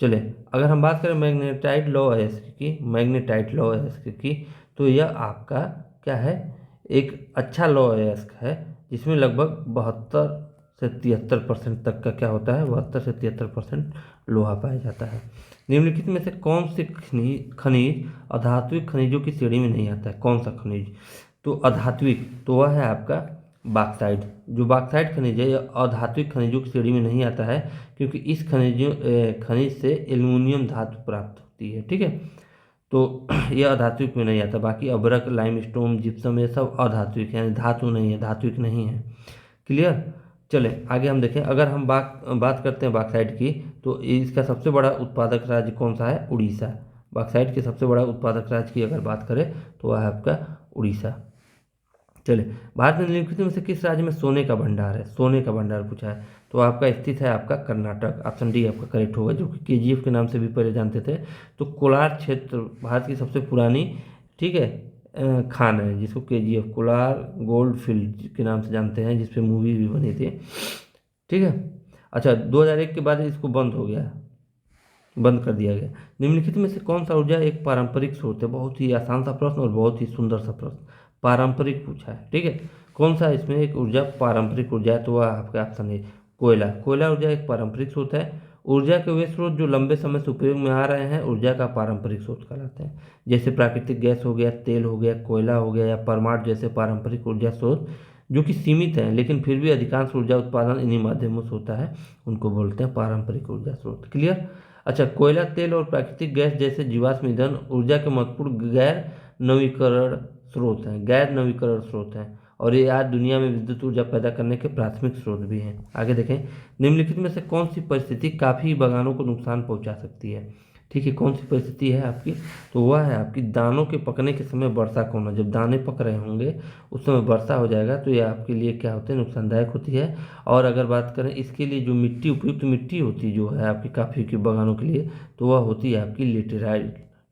चलिए अगर हम बात करें मैग्नेटाइट लौह अयस्क की, मैग्नेटाइट लौह अयस्क की, तो यह आपका क्या है? एक अच्छा लौह अयस्क है जिसमें लगभग 72 से 73% तक का क्या होता है? 72 से 73% लोहा पाया जाता है। निम्नलिखित में से कौन से खनिज अधात्विक खनिजों की श्रेणी में नहीं आता है? कौन सा खनिज? तो अधात्विक तो वह है आपका बॉक्साइट। जो बॉक्साइट खनिज है यह अधात्विक खनिजों की श्रेणी में नहीं आता है, क्योंकि इस खनिज से एल्युमिनियम धातु प्राप्त होती है। ठीक है, तो यह अधात्विक में नहीं आता। बाकी अभ्रक, लाइमस्टोन, जिप्सम ये सब अधात्विक है, यानी धातु नहीं है, धात्विक नहीं है। क्लियर। चले आगे हम देखें। अगर हम बात करते हैं बॉक्साइट की, तो इसका सबसे बड़ा उत्पादक राज्य कौन सा है? उड़ीसा। बॉक्साइट के सबसे बड़ा उत्पादक राज्य की अगर बात करें तो वह है आपका उड़ीसा। चलिए भारत में निम्नलिखित में से किस राज्य में सोने का भंडार है? सोने का भंडार पूछा है, तो आपका स्थित है आपका कर्नाटक। ऑप्शन डी आपका करेक्ट होगा, जो कि केजीएफ के नाम से भी पहले जानते थे। तो कोलार क्षेत्र भारत की सबसे पुरानी, ठीक है, खान है, जिसको केजीएफ कोलार गोल्ड फील्ड के नाम से जानते हैं, जिसपे मूवी भी बनी थी। ठीक है। अच्छा, 2001 के बाद इसको बंद कर दिया गया। निम्नलिखित में से कौन सा ऊर्जा एक पारंपरिक स्रोत है? बहुत ही आसान सा प्रश्न और बहुत ही सुंदर सा प्रश्न। पारंपरिक पूछा है। ठीक है, कौन सा इसमें एक ऊर्जा पारंपरिक ऊर्जा है? तो वह आपका ऑप्शन है कोयला। कोयला ऊर्जा एक पारंपरिक स्रोत है। ऊर्जा के वे स्रोत जो लंबे समय से उपयोग में आ रहे हैं ऊर्जा का पारंपरिक स्रोत कहलाते हैं, जैसे प्राकृतिक गैस हो गया, तेल हो गया, कोयला हो गया, या परमाणु जैसे पारंपरिक ऊर्जा स्रोत जो कि सीमित हैं लेकिन फिर भी अधिकांश ऊर्जा उत्पादन इन्हीं माध्यमों से होता है, उनको बोलते हैं पारंपरिक ऊर्जा स्रोत। क्लियर। अच्छा, कोयला, तेल और प्राकृतिक गैस जैसे जीवाश्म ईंधन ऊर्जा के महत्वपूर्ण गैर नवीकरण स्रोत हैं, और ये आज दुनिया में विद्युत ऊर्जा पैदा करने के प्राथमिक स्रोत भी हैं। आगे देखें। निम्नलिखित में से कौन सी परिस्थिति काफ़ी बागानों को नुकसान पहुंचा सकती है? ठीक है, कौन सी परिस्थिति है आपकी? तो वह है आपकी दानों के पकने के समय वर्षा का होना। जब दाने पक रहे होंगे उस समय वर्षा हो जाएगा तो यह आपके लिए क्या होते हैं? नुकसानदायक होती है। और अगर बात करें इसके लिए जो मिट्टी, उपयुक्त मिट्टी होती है जो है आपकी काफ़ी के बागानों के लिए, तो वह होती है आपकी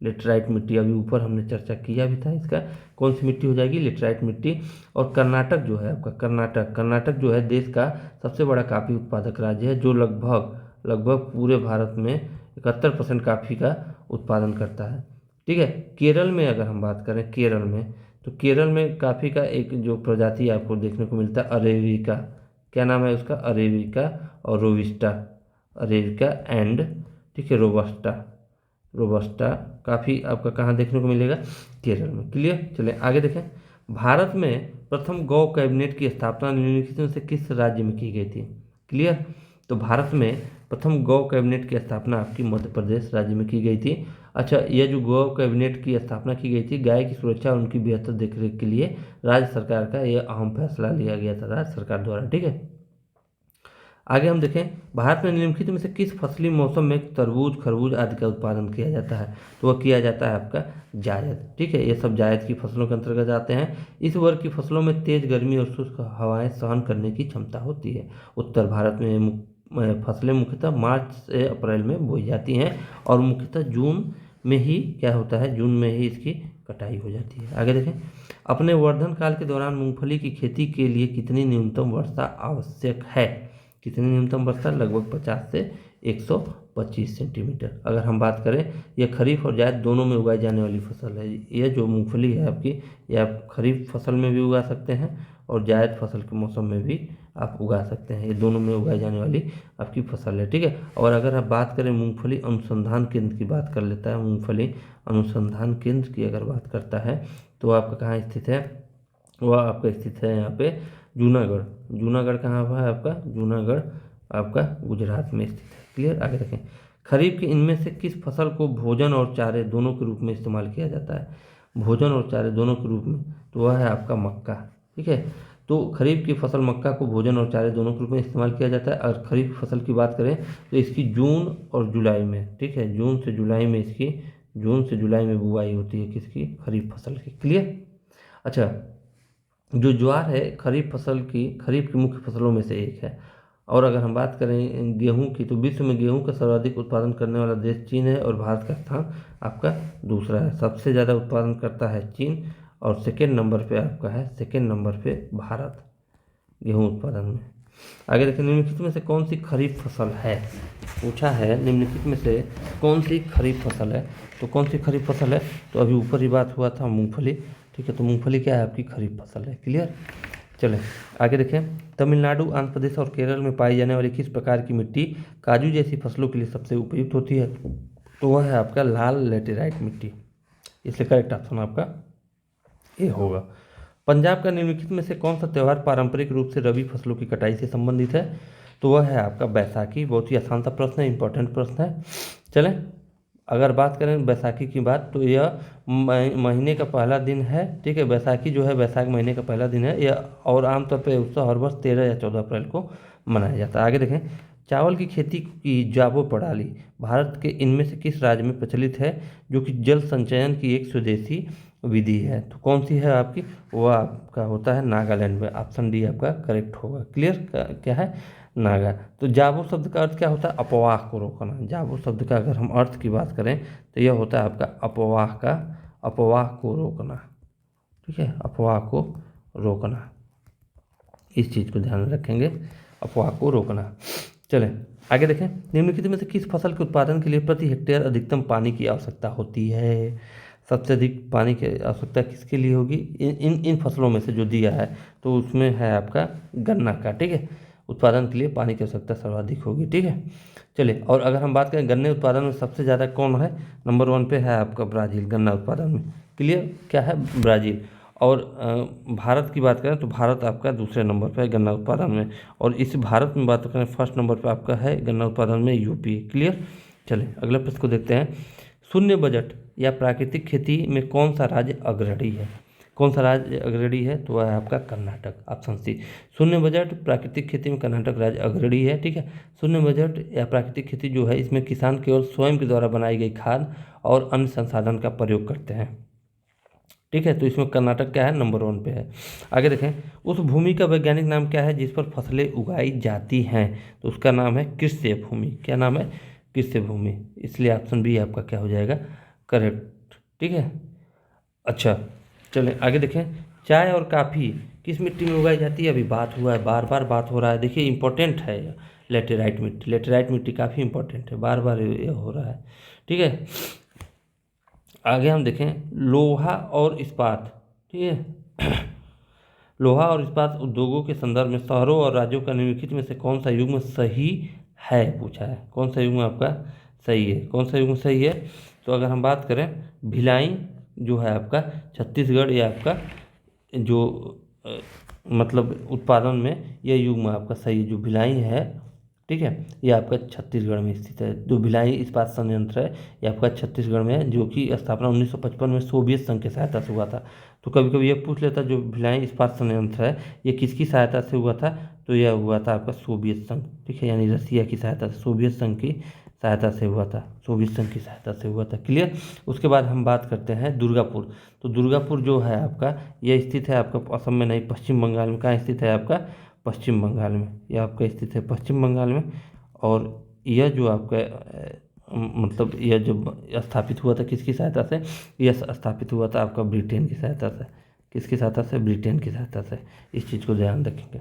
लेटराइट मिट्टी। अभी ऊपर हमने चर्चा किया भी था इसका। कौन सी मिट्टी हो जाएगी? लेटराइट मिट्टी। और कर्नाटक जो है आपका, कर्नाटक जो है देश का सबसे बड़ा कॉफ़ी उत्पादक राज्य है, जो लगभग पूरे भारत में 71% कॉफ़ी का उत्पादन करता है। ठीक है। केरल में अगर हम बात करें, केरल में कॉफ़ी का एक जो प्रजाति आपको देखने को मिलता है अरेबिका। क्या नाम है उसका? अरेबिका और रोबिस्टा। अरेबिका एंड, ठीक है, रोबस्टा काफ़ी आपका कहाँ देखने को मिलेगा? केरल में। क्लियर। चलिए आगे देखें। भारत में प्रथम गौ कैबिनेट की स्थापना निम्नलिखित में से किस राज्य में की गई थी? क्लियर। तो भारत में प्रथम गौ कैबिनेट की स्थापना आपकी मध्य प्रदेश राज्य में की गई थी। अच्छा, यह जो गौ कैबिनेट की स्थापना की गई थी, गाय की सुरक्षा और उनकी बेहतर देखरेख के लिए राज्य सरकार का यह अहम फैसला लिया गया था राज्य सरकार द्वारा। ठीक है। आगे हम देखें। भारत में निम्नलिखित में से किस फसली मौसम में तरबूज, खरबूज आदि का उत्पादन किया जाता है? तो वह किया जाता है आपका जायद। ठीक है, ये सब जायद की फसलों के अंतर्गत आते हैं। इस वर्ग की फसलों में तेज गर्मी और शुष्क हवाएं सहन करने की क्षमता होती है। उत्तर भारत में फसलें मुख्यतः मार्च से अप्रैल में बोई जाती हैं और मुख्यतः जून में ही क्या होता है, जून में ही इसकी कटाई हो जाती है। आगे देखें, अपने वर्धन काल के दौरान मूंगफली की खेती के लिए कितनी न्यूनतम वर्षा आवश्यक है? कितनी न्यूनतम वर्षा? लगभग 50 से 125 सेंटीमीटर। अगर हम बात करें, यह खरीफ और जायद दोनों में उगाई जाने वाली फसल है। यह जो मूंगफली है आपकी, यह आप खरीफ फसल में भी उगा सकते हैं और जायद फसल के मौसम में भी आप उगा सकते हैं। ये दोनों में उगाई जाने वाली आपकी फसल है, ठीक है। और अगर आप बात करें मूंगफली अनुसंधान केंद्र की बात कर लेता है, मूंगफली अनुसंधान केंद्र की अगर बात करता है तो आपका कहाँ स्थित है? वह आपका स्थित है यहाँ पे जूनागढ़। जूनागढ़ कहाँ हुआ है आपका? जूनागढ़ आपका गुजरात में स्थित है। क्लियर? आगे देखें, खरीफ के इनमें से किस फसल को भोजन और चारे दोनों के रूप में इस्तेमाल किया जाता है? भोजन और चारे दोनों के रूप में, तो वह है आपका मक्का, ठीक है। तो खरीफ की फसल मक्का को भोजन और चारे दोनों के रूप में इस्तेमाल किया जाता है। और खरीफ की फसल की बात करें तो इसकी जून और जुलाई में, ठीक है, जून से जुलाई में बुआई होती है किसकी? खरीफ फसल की। क्लियर? अच्छा, जो ज्वार है खरीफ की मुख्य फसलों में से एक है। और अगर हम बात करें गेहूं की, तो विश्व में गेहूं का सर्वाधिक उत्पादन करने वाला देश चीन है और भारत का स्थान आपका दूसरा है। सबसे ज़्यादा उत्पादन करता है चीन और सेकेंड नंबर पे आपका है, सेकेंड नंबर पे भारत गेहूं उत्पादन में। आगे देखिए, निम्नलिखित में से कौन सी खरीफ फसल है? पूछा है निम्नलिखित में से कौन सी खरीफ फसल है, तो कौन सी खरीफ फसल है? तो अभी ऊपर ही बात हुआ था मूंगफली, ठीक है। तो मूंगफली क्या है? आपकी खरीफ फसल है। क्लियर? चलें आगे देखें, तमिलनाडु, आंध्र प्रदेश और केरल में पाई जाने वाली किस प्रकार की मिट्टी काजू जैसी फसलों के लिए सबसे उपयुक्त होती है? तो वह है आपका लाल लेटेराइट मिट्टी। इसलिए करेक्ट ऑप्शन आपका ये होगा। पंजाब का निम्नलिखित में से कौन सा त्यौहार पारंपरिक रूप से रबी फसलों की कटाई से संबंधित है? तो वह है आपका बैसाखी। बहुत ही आसान सा प्रश्न है, इंपॉर्टेंट प्रश्न है। चलें, अगर बात करें बैसाखी की बात, तो यह महीने का पहला दिन है, ठीक है। बैसाखी जो है वैशाख महीने का पहला दिन है यह, और आमतौर पर उत्सव हर वर्ष 13 या 14 अप्रैल को मनाया जाता है। आगे देखें, चावल की खेती की जाबो प्रणाली भारत के इनमें से किस राज्य में प्रचलित है, जो कि जल संचयन की एक स्वदेशी विधि है? तो कौन सी है आपकी? वह आपका होता है नागालैंड में। ऑप्शन डी आपका करेक्ट होगा। क्लियर? क्या है? नागा। तो जाबो शब्द का अर्थ क्या होता है? अपवाह को रोकना। जाबो शब्द का अगर हम अर्थ की बात करें तो यह होता है आपका अपवाह को रोकना, ठीक है, अफवाह को रोकना। इस चीज़ को ध्यान में रखेंगे, अफवाह को रोकना। चलें आगे देखें, निम्नलिखित में से किस फसल के उत्पादन के लिए प्रति हेक्टेयर अधिकतम पानी की आवश्यकता होती है? सबसे अधिक पानी की आवश्यकता किसके लिए होगी? इन फसलों में से जो दिया है तो उसमें है आपका गन्ना का, ठीक है। उत्पादन के लिए पानी की आवश्यकता सर्वाधिक होगी, ठीक है। चलिए, और अगर हम बात करें गन्ने उत्पादन में सबसे ज़्यादा कौन है? नंबर 1 पे है आपका ब्राज़ील गन्ना उत्पादन में। क्लियर? क्या है? ब्राज़ील। और भारत की बात करें तो भारत आपका दूसरे नंबर पर है गन्ना उत्पादन में। और इस भारत में बात करें फर्स्ट नंबर पर आपका है गन्ना उत्पादन में यूपी। क्लियर? चलिए अगले प्रश्न को देखते हैं। शून्य बजट या प्राकृतिक खेती में कौन सा राज्य अग्रणी है? कौन सा राज्य अग्रणी है? तो वह है आपका कर्नाटक। Option C. शून्य बजट प्राकृतिक खेती में कर्नाटक राज्य अग्रणी है, ठीक है। शून्य बजट या प्राकृतिक खेती जो है इसमें किसान केवल स्वयं के द्वारा बनाई गई खाद और अन्य संसाधन का प्रयोग करते हैं, ठीक है। तो इसमें कर्नाटक क्या है? नंबर 1 पे है। आगे देखें, उस भूमि का वैज्ञानिक नाम क्या है जिस पर फसलें उगाई जाती हैं? तो उसका नाम है कृषि भूमि। क्या नाम है? कृषि भूमि। इसलिए ऑप्शन बी आपका क्या हो जाएगा? करेक्ट, ठीक है। अच्छा, चलें आगे देखें, चाय और काफ़ी किस मिट्टी में उगाई जाती है? अभी बात हुआ है, बार बार बात हो रहा है। देखिए इंपॉर्टेंट है ये लेटेराइट मिट्टी। लेटेराइट मिट्टी काफ़ी इंपॉर्टेंट है, बार बार ये हो रहा है, ठीक है। आगे हम देखें, लोहा और इस्पात, ठीक है। लोहा और इस्पात उद्योगों के संदर्भ में शहरों और राज्यों का निम्नलिखित में से कौन सा युग्म सही है? पूछा है। कौन सा युग्म आपका सही है? कौन सा युग्म सही है? तो अगर हम बात करें, भिलाई जो है आपका छत्तीसगढ़, या आपका जो मतलब उत्पादन में यह युग्म आपका सही है। जो भिलाई है, ठीक है, ये आपका छत्तीसगढ़ में स्थित है। जो भिलाई इस्पात संयंत्र है ये आपका छत्तीसगढ़ में है, जो कि स्थापना 1955 में सोवियत संघ की सहायता से हुआ था। तो कभी कभी ये पूछ लेता जो भिलाई इस्पात संयंत्र है ये किसकी सहायता से हुआ था? तो यह हुआ था आपका सोवियत संघ, ठीक है, यानी रसिया की सहायता से, सोवियत संघ की सहायता से हुआ था, सोवियत संघ की सहायता से हुआ था। क्लियर? उसके बाद हम बात करते हैं दुर्गापुर। तो दुर्गापुर जो है आपका यह स्थित है आपका असम में नहीं, पश्चिम बंगाल में। कहाँ स्थित है आपका? पश्चिम बंगाल में। यह आपका स्थित है पश्चिम बंगाल में। और यह जो आपका मतलब यह जो स्थापित हुआ था किसकी सहायता से, यह स्थापित हुआ था आपका ब्रिटेन की सहायता से। किसकी सहायता से? ब्रिटेन की सहायता से। इस चीज़ को ध्यान रखेंगे।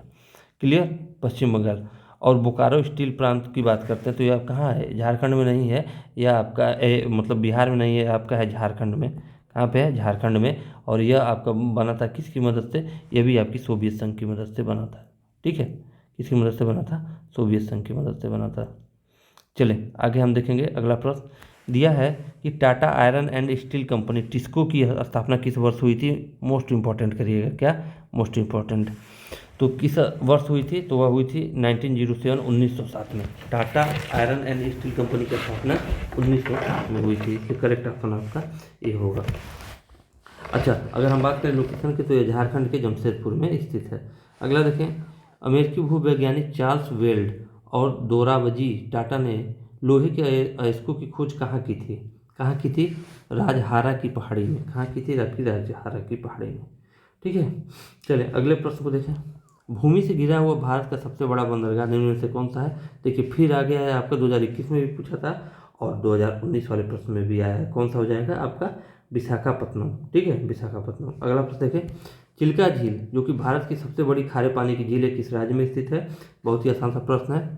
क्लियर? पश्चिम बंगाल। और बोकारो स्टील प्लांट की बात करते हैं तो यह कहाँ है? झारखंड में नहीं है, यह आपका मतलब बिहार में नहीं है, आपका है झारखंड में। कहाँ पे है? झारखंड में। और यह आपका बना था किसकी मदद से? यह भी आपकी सोवियत संघ की मदद से बना था। ठीक है, किसकी मदद से बना था? सोवियत संघ की मदद से बना था। चलें आगे हम देखेंगे। अगला प्रश्न दिया है कि Tata iron and steel company TISCO की स्थापना किस वर्ष हुई थी? मोस्ट इंपॉर्टेंट करिएगा, क्या मोस्ट इंपॉर्टेंट। तो किस वर्ष हुई थी? तो वह हुई थी 1907 1907 में। Tata iron and steel company की स्थापना 1907 में हुई थी। इसलिए करेक्ट ऑप्शन आपका ये होगा। अच्छा, अगर हम बात करें लोकेशन की तो ये झारखंड के जमशेदपुर में स्थित है। अगला देखें, अमेरिकी भूवैज्ञानिक चार्ल्स वेल्ड और दोराबजी टाटा ने लोहे के अयस्कों की खोज कहाँ की थी? कहाँ की थी? राजहारा की पहाड़ी में। कहाँ की थी? राजहारा की पहाड़ी में। ठीक है, चलिए अगले प्रश्न को देखें। भूमि से घिरा हुआ भारत का सबसे बड़ा बंदरगाह निम्न में से कौन सा है? देखिए फिर आ गया है आपका, 2021 में भी पूछा था और 2019 वाले प्रश्न में भी आया है। कौन सा हो जाएगा आपका? विशाखापत्तनम। ठीक है, विशाखापत्तनम। अगला प्रश्न देखें, चिल्का झील जो कि भारत की सबसे बड़ी खारे पानी की झील है किस राज्य में स्थित है? बहुत ही आसान सा प्रश्न है।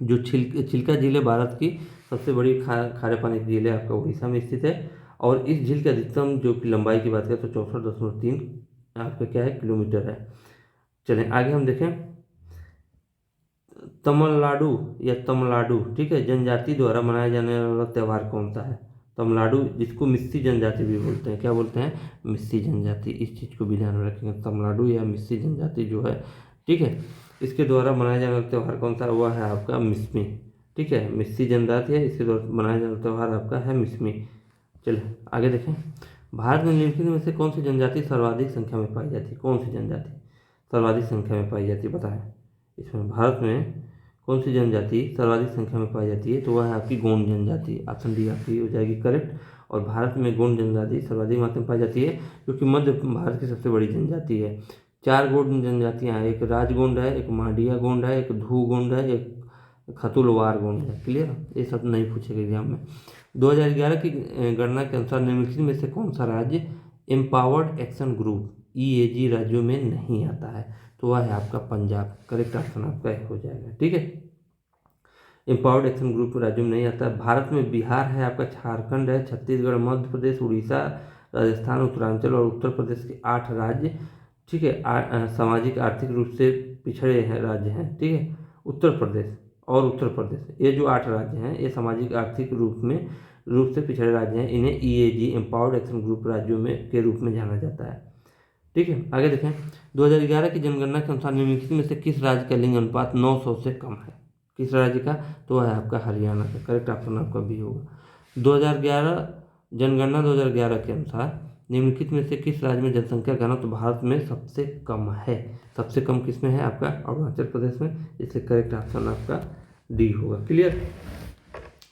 जो चिल्का झील है भारत की सबसे बड़ी खारे पानी की झील है, आपका उड़ीसा में स्थित है। और इस झील का अधिकतम जो कि लंबाई की बात करें तो 64.3 आपका क्या है? किलोमीटर है। चलें आगे हम देखें, तमिलनाडु या तमिलनाडु, ठीक है, जनजाति द्वारा मनाया जाने वाला त्यौहार कौन सा है? तमिलनाडु, जिसको मिस्सी जनजाति भी बोलते हैं। क्या बोलते हैं? मिस्सी जनजाति। इस चीज़ को भी ध्यान में रखेंगे, तमिलनाडु या मिस्सी जनजाति जो है, ठीक है, इसके द्वारा मनाया जाने वाला त्यौहार कौन सा? वह है आपका मिस्मी। ठीक है, मिस्सी जनजाति है, इसके द्वारा मनाया जाने वाला त्यौहार आपका है मिस्मी। चलिए आगे देखें, भारत में निम्नलिखित में से कौन सी जनजाति सर्वाधिक संख्या में पाई जाती है? कौन सी जनजाति सर्वाधिक संख्या में पाई जाती है बताएं? इसमें भारत में कौन सी जनजाति सर्वाधिक संख्या में पाई जाती है? तो वह है आपकी गोंड जनजाति। ऑप्शन डी आपकी हो जाएगी करेक्ट। और भारत में गोंड जनजाति सर्वाधिक मात्रा में पाई जाती है क्योंकि मध्य भारत की सबसे बड़ी जनजाति है। 4 गोंड जनजातियाँ हैं, एक राजगोंड है, एक मांडिया गोंड है, एक धू गोंड है, एक खतुलवार गोंड है। क्लियर? ये सब नहीं पूछेगा एग्जाम में। 2011 की गणना के अनुसार निम्नलिखित में से कौन सा राज्य एम्पावर्ड एक्शन ग्रुप EAG राज्यों में नहीं आता है? तो वह है आपका पंजाब। करेक्ट ऑप्शन आपका हो जाएगा। ठीक है, एम्पावर्ड एक्शन ग्रुप राज्यों में नहीं आता है। भारत में बिहार है आपका, झारखंड है, छत्तीसगढ़, मध्य प्रदेश, उड़ीसा, राजस्थान, उत्तरांचल और उत्तर प्रदेश के 8 राज्य, ठीक है, सामाजिक आर्थिक रूप से पिछड़े हैं राज्य हैं। ठीक है, उत्तर प्रदेश और उत्तर प्रदेश, ये जो 8 राज्य हैं ये सामाजिक आर्थिक रूप से पिछड़े राज्य हैं। इन्हें EAG एम्पावर्ड एक्शन ग्रुप राज्यों में के रूप में जाना जाता है। ठीक है, आगे देखें, 2011 की जनगणना के अनुसार निम्नलिखित में से किस राज्य का लिंग अनुपात 900 से कम है? किस राज्य का? तो वह है आपका हरियाणा का। करेक्ट ऑप्शन आपका भी होगा। 2011 जनगणना 2011 के अनुसार निम्नलिखित में से किस राज्य में जनसंख्या घनत्व भारत में सबसे कम है? सबसे कम किस में है? आपका अरुणाचल प्रदेश में। इसलिए करेक्ट ऑप्शन आपका डी होगा। क्लियर?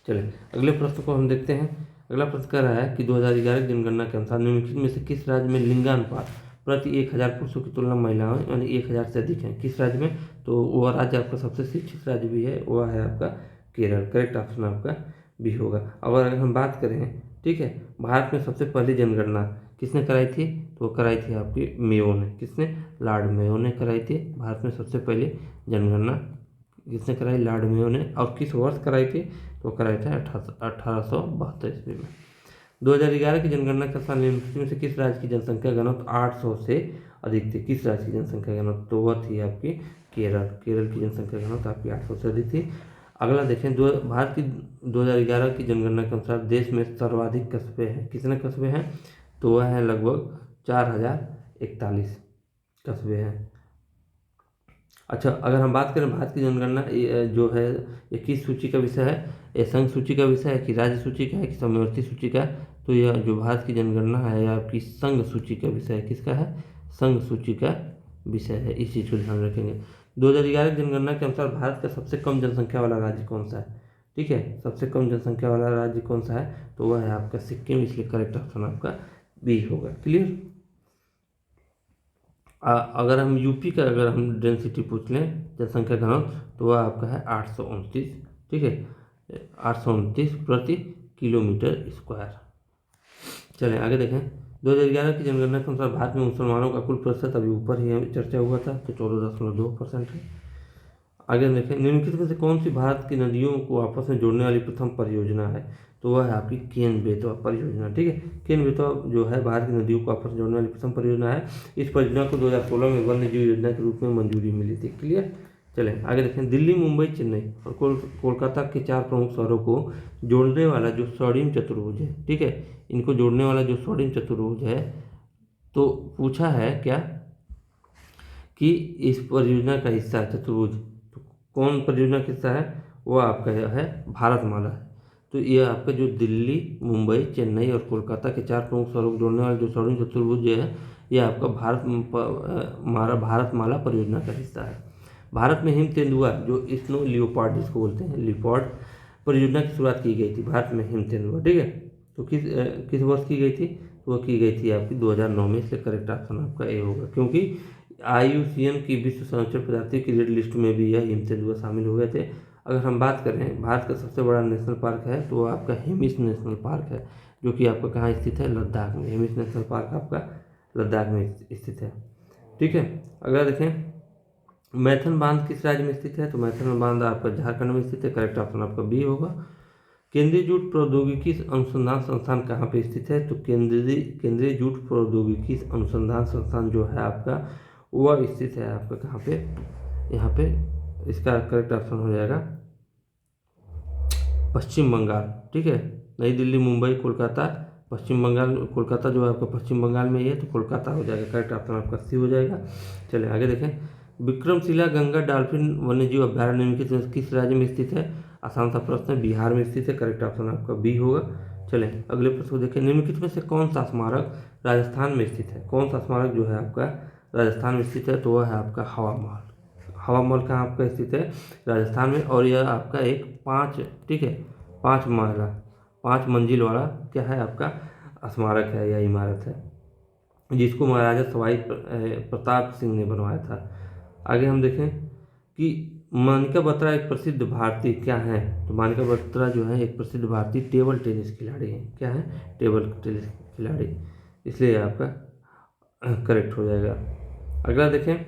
चलिए अगले प्रश्न को हम देखते हैं। अगला प्रश्न कह रहा है कि 2011 की जनगणना के अनुसार निम्नलिखित में से किस राज्य में लिंगानुपात प्रति 1000 पुरुषों की तुलना महिलाओं यानी 1000 से अधिक है? किस राज्य में? तो वह राज्य आपका सबसे शिक्षित राज्य भी है, वह है आपका केरल। करेक्ट ऑप्शन आपका भी होगा। अगर हम बात करें, ठीक है, भारत में सबसे पहली जनगणना किसने कराई थी? तो वो कराई थी आपकी मेयो ने। किसने? लॉर्ड मेयो ने कराई थी। भारत में सबसे पहले जनगणना किसने कराई? लॉर्ड मेयो ने। और किस वर्ष कराई थी? तो कराई थी 1872 ईस्वी में। 2011 की जनगणना के अनुसार निम्नलिखित में से किस राज्य की जनसंख्या घनत्व 800 से अधिक थी? किस राज्य की जनसंख्या घनत्व? तो वह थी आपकी केरल। केरल की जनसंख्या घनत्व आपकी 800 से अधिक थी। अगला देखें, भारत की 2011 की जनगणना के अनुसार देश में सर्वाधिक कस्बे हैं। कितने कस्बे हैं? तो वह है लगभग 4041 कस्बे हैं। अच्छा, अगर हम बात करें भारत की जनगणना जो है ये किस सूची का विषय है? ये संघ सूची का विषय है कि राज्य सूची का है कि समवर्ती सूची का? तो यह जो भारत की जनगणना है यह आपकी संघ सूची का विषय है। किसका है? संघ सूची का विषय है। इस चीज़ को ध्यान रखेंगे। 2011 की जनगणना के अनुसार भारत का सबसे कम जनसंख्या वाला राज्य कौन सा है? ठीक है, सबसे कम जनसंख्या वाला राज्य कौन सा है? तो वह है आपका सिक्किम। इसलिए करेक्ट ऑप्शन आपका बी होगा। क्लियर? अगर हम यूपी का अगर हम डेंसिटी पूछ लें, जनसंख्या घनत्व, तो वह आपका है 829, ठीक है, 829 प्रति किलोमीटर स्क्वायर। चलें आगे देखें। 2011 की जनगणना के अनुसार भारत में मुसलमानों का कुल प्रतिशत, अभी ऊपर ही चर्चा हुआ था, तो 14.2% है। आगे हम देखें, निम्नलिखित में से कौन सी भारत की नदियों को आपस में जोड़ने वाली प्रथम परियोजना है, तो वह है आपकी केन बेतवा परियोजना, ठीक है। केन बेतवा जो है भारत की नदियों को आपस में जोड़ने वाली प्रथम परियोजना है। इस परियोजना को 2016 में वन्य जीव योजना के रूप में मंजूरी मिली थी। क्लियर। चलें आगे देखें। दिल्ली, मुंबई, चेन्नई और कोलकाता के 4 प्रमुख शहरों को जोड़ने वाला जो स्वर्णिम चतुर्भुज है, ठीक है, इनको जोड़ने वाला जो स्वर्णिम चतुर्भुज है, तो पूछा है क्या कि इस परियोजना का हिस्सा है चतुर्भुज, तो कौन परियोजना का हिस्सा है, वो आपका है भारतमाला है। तो ये आपका जो दिल्ली, मुंबई, चेन्नई और कोलकाता के 4 प्रमुख शहरों को जोड़ने वाला जो स्वर्णिम चतुर्भुज है, ये आपका भारतमाला परियोजना का हिस्सा है। भारत में हिम तेंदुआ जो स्नो लियोपार्ड जिसको बोलते हैं, लियोपार्ड परियोजना की शुरुआत की गई थी भारत में, हिम तेंदुआ, ठीक है। तो किस वर्ष की गई थी, तो वह की गई थी आपकी 2009 में, इसलिए करेक्ट ऑप्शन आपका ए होगा, क्योंकि IUCN की विश्व संरक्षण प्रजाति की रेड लिस्ट में भी यह हिम तेंदुआ शामिल हो गए थे। अगर हम बात करें भारत का सबसे बड़ा नेशनल पार्क है, तो वो आपका हेमिस नेशनल पार्क है, जो कि आपका कहाँ स्थित है, लद्दाख में। हेमिस नेशनल पार्क आपका लद्दाख में स्थित है, ठीक है। अगला देखें, मैथन बांध किस राज्य में स्थित है, तो मैथन बांध आपका झारखंड में स्थित है, करेक्ट ऑप्शन आपका बी होगा। केंद्रीय जूट प्रौद्योगिकी अनुसंधान संस्थान कहाँ पे स्थित है, तो केंद्रीय जूट प्रौद्योगिकी अनुसंधान संस्थान जो है आपका, वह स्थित है आपका कहाँ पे, यहाँ पे, इसका करेक्ट ऑप्शन हो जाएगा पश्चिम बंगाल, ठीक है। नई दिल्ली, मुंबई, कोलकाता, पश्चिम बंगाल, कोलकाता जो है आपका पश्चिम बंगाल में ही है, तो कोलकाता हो जाएगा, करेक्ट ऑप्शन आपका सी हो जाएगा। चलिए आगे देखें। विक्रमशिला गंगा डॉल्फिन वन्यजीव अभ्यारण्य निम्नलिखित किस राज्य में स्थित है, आसान सा प्रश्न है, बिहार में स्थित है, करेक्ट ऑप्शन आपका बी होगा। चलें अगले प्रश्न को देखें। निम्नलिखित में से कौन सा स्मारक राजस्थान में स्थित है, कौन सा स्मारक जो है आपका राजस्थान में स्थित है, तो वह है आपका हवा महल। हवा महल कहाँ आपका स्थित है, राजस्थान में, और यह आपका एक 5, ठीक है, 5 मंजिल वाला क्या है आपका स्मारक है या इमारत है, जिसको महाराजा सवाई प्रताप सिंह ने बनवाया था। आगे हम देखें कि मानिका बत्रा एक प्रसिद्ध भारतीय क्या है, तो मानिका बत्रा जो है एक प्रसिद्ध भारतीय टेबल टेनिस खिलाड़ी हैं, क्या है, टेबल टेनिस खिलाड़ी, इसलिए आपका करेक्ट हो जाएगा। अगला देखें।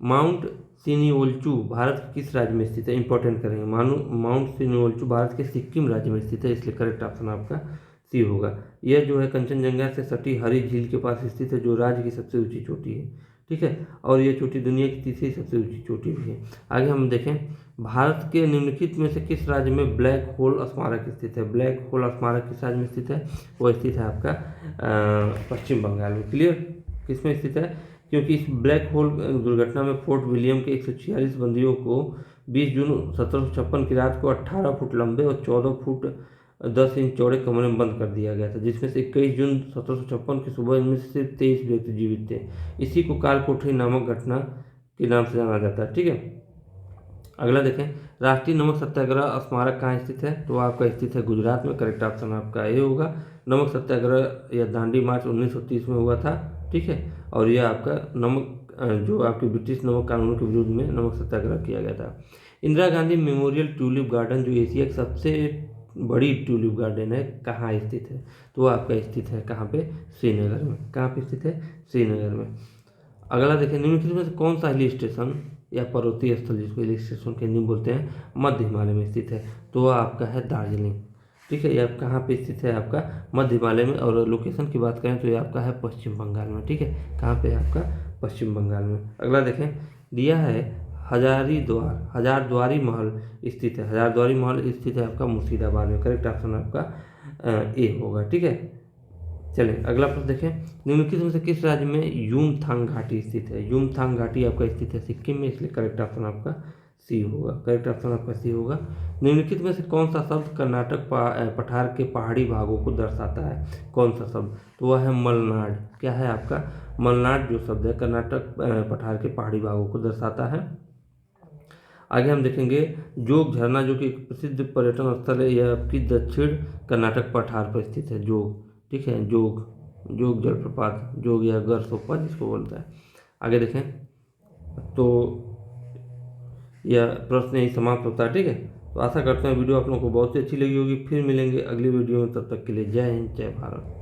माउंट सिनिओल्चू भारत के किस राज्य में स्थित है, इंपॉर्टेंट करेंगे। माउंट सिनिओल्चू भारत के सिक्किम राज्य में स्थित है, इसलिए करेक्ट ऑप्शन आपका सी होगा। यह जो है कंचनजंगा से सटी हरी झील के पास स्थित है, जो राज्य की सबसे ऊंची चोटी है, ठीक है, और यह चोटी दुनिया की तीसरी सबसे ऊंची चोटी भी है। आगे हम देखें। भारत के निम्नलिखित में से किस राज्य में ब्लैक होल स्मारक स्थित है, ब्लैक होल स्मारक किस राज्य में स्थित है, वो स्थित है आपका पश्चिम बंगाल में। क्लियर, किस में स्थित है, क्योंकि इस ब्लैक होल दुर्घटना में फोर्ट विलियम के 146 बंदियों को 20 जून 1756 की रात को 18 फुट लंबे और 14 फुट 10 इंच चौड़े कमरे में बंद कर दिया गया था, जिसमें से 21 जून 1756 की सुबह इनमें से सिर्फ 23 व्यक्ति जीवित थे। इसी को काल कोठरी नामक घटना के नाम से जाना जाता है, ठीक है। अगला देखें। राष्ट्रीय नमक सत्याग्रह स्मारक कहाँ स्थित है, तो आपका स्थित है गुजरात में, करेक्ट ऑप्शन आपका ए होगा। नमक सत्याग्रह या दांडी मार्च 1930 में हुआ था, ठीक है, और यह आपका नमक जो आपके ब्रिटिश नमक कानून के विरुद्ध में नमक सत्याग्रह किया गया था। Indira Gandhi memorial tulip garden जो एशिया की सबसे बड़ी ट्यूलिप गार्डन है, कहाँ स्थित है, तो वो आपका स्थित है कहाँ पे, श्रीनगर में। कहाँ पे स्थित है, श्रीनगर में। अगला देखें। निम्नलिखित में से कौन सा हिल स्टेशन या पर्वतीय स्थल, जिसको हिल स्टेशन के हिंदी बोलते हैं, मध्य हिमालय में स्थित है, तो वह आपका है दार्जिलिंग, ठीक है। ये आप कहाँ पे स्थित है, आपका मध्य हिमालय में, और लोकेशन की बात करें तो ये आपका है पश्चिम बंगाल में, ठीक है। कहाँ पे आपका, पश्चिम बंगाल में। अगला देखें। दिया है हजारद्वारी महल स्थित है, हजारद्वारी महल स्थित है आपका मुर्शिदाबाद में, करेक्ट ऑप्शन आपका ए होगा, ठीक है। चलें अगला प्रश्न देखें। निम्नलिखित में से किस राज्य में यूमथांग घाटी स्थित है, यूमथांग घाटी आपका स्थित है सिक्किम में, इसलिए करेक्ट ऑप्शन आपका सी होगा, करेक्ट ऑप्शन आपका सी होगा। निम्नलिखित में से कौन सा शब्द कर्नाटक पठार के पहाड़ी भागों को दर्शाता है, कौन सा शब्द, तो वह है मलनाड। क्या है आपका, मलनाड जो शब्द है कर्नाटक पठार के पहाड़ी भागों को दर्शाता है। आगे हम देखेंगे। जोग झरना जो कि एक प्रसिद्ध पर्यटन स्थल है, यह आपकी दक्षिण कर्नाटक पठार पर स्थित है, जोग, ठीक है, जोग जलप्रपात, जोग या गरसोप्पा जिसको बोलता है। आगे देखें तो यह प्रश्न यही समाप्त होता है। ठीक है, तो आशा करते हैं वीडियो आप लोगों को बहुत ही अच्छी लगी होगी। फिर मिलेंगे अगली वीडियो में, तब तक के लिए जय हिंद जय भारत।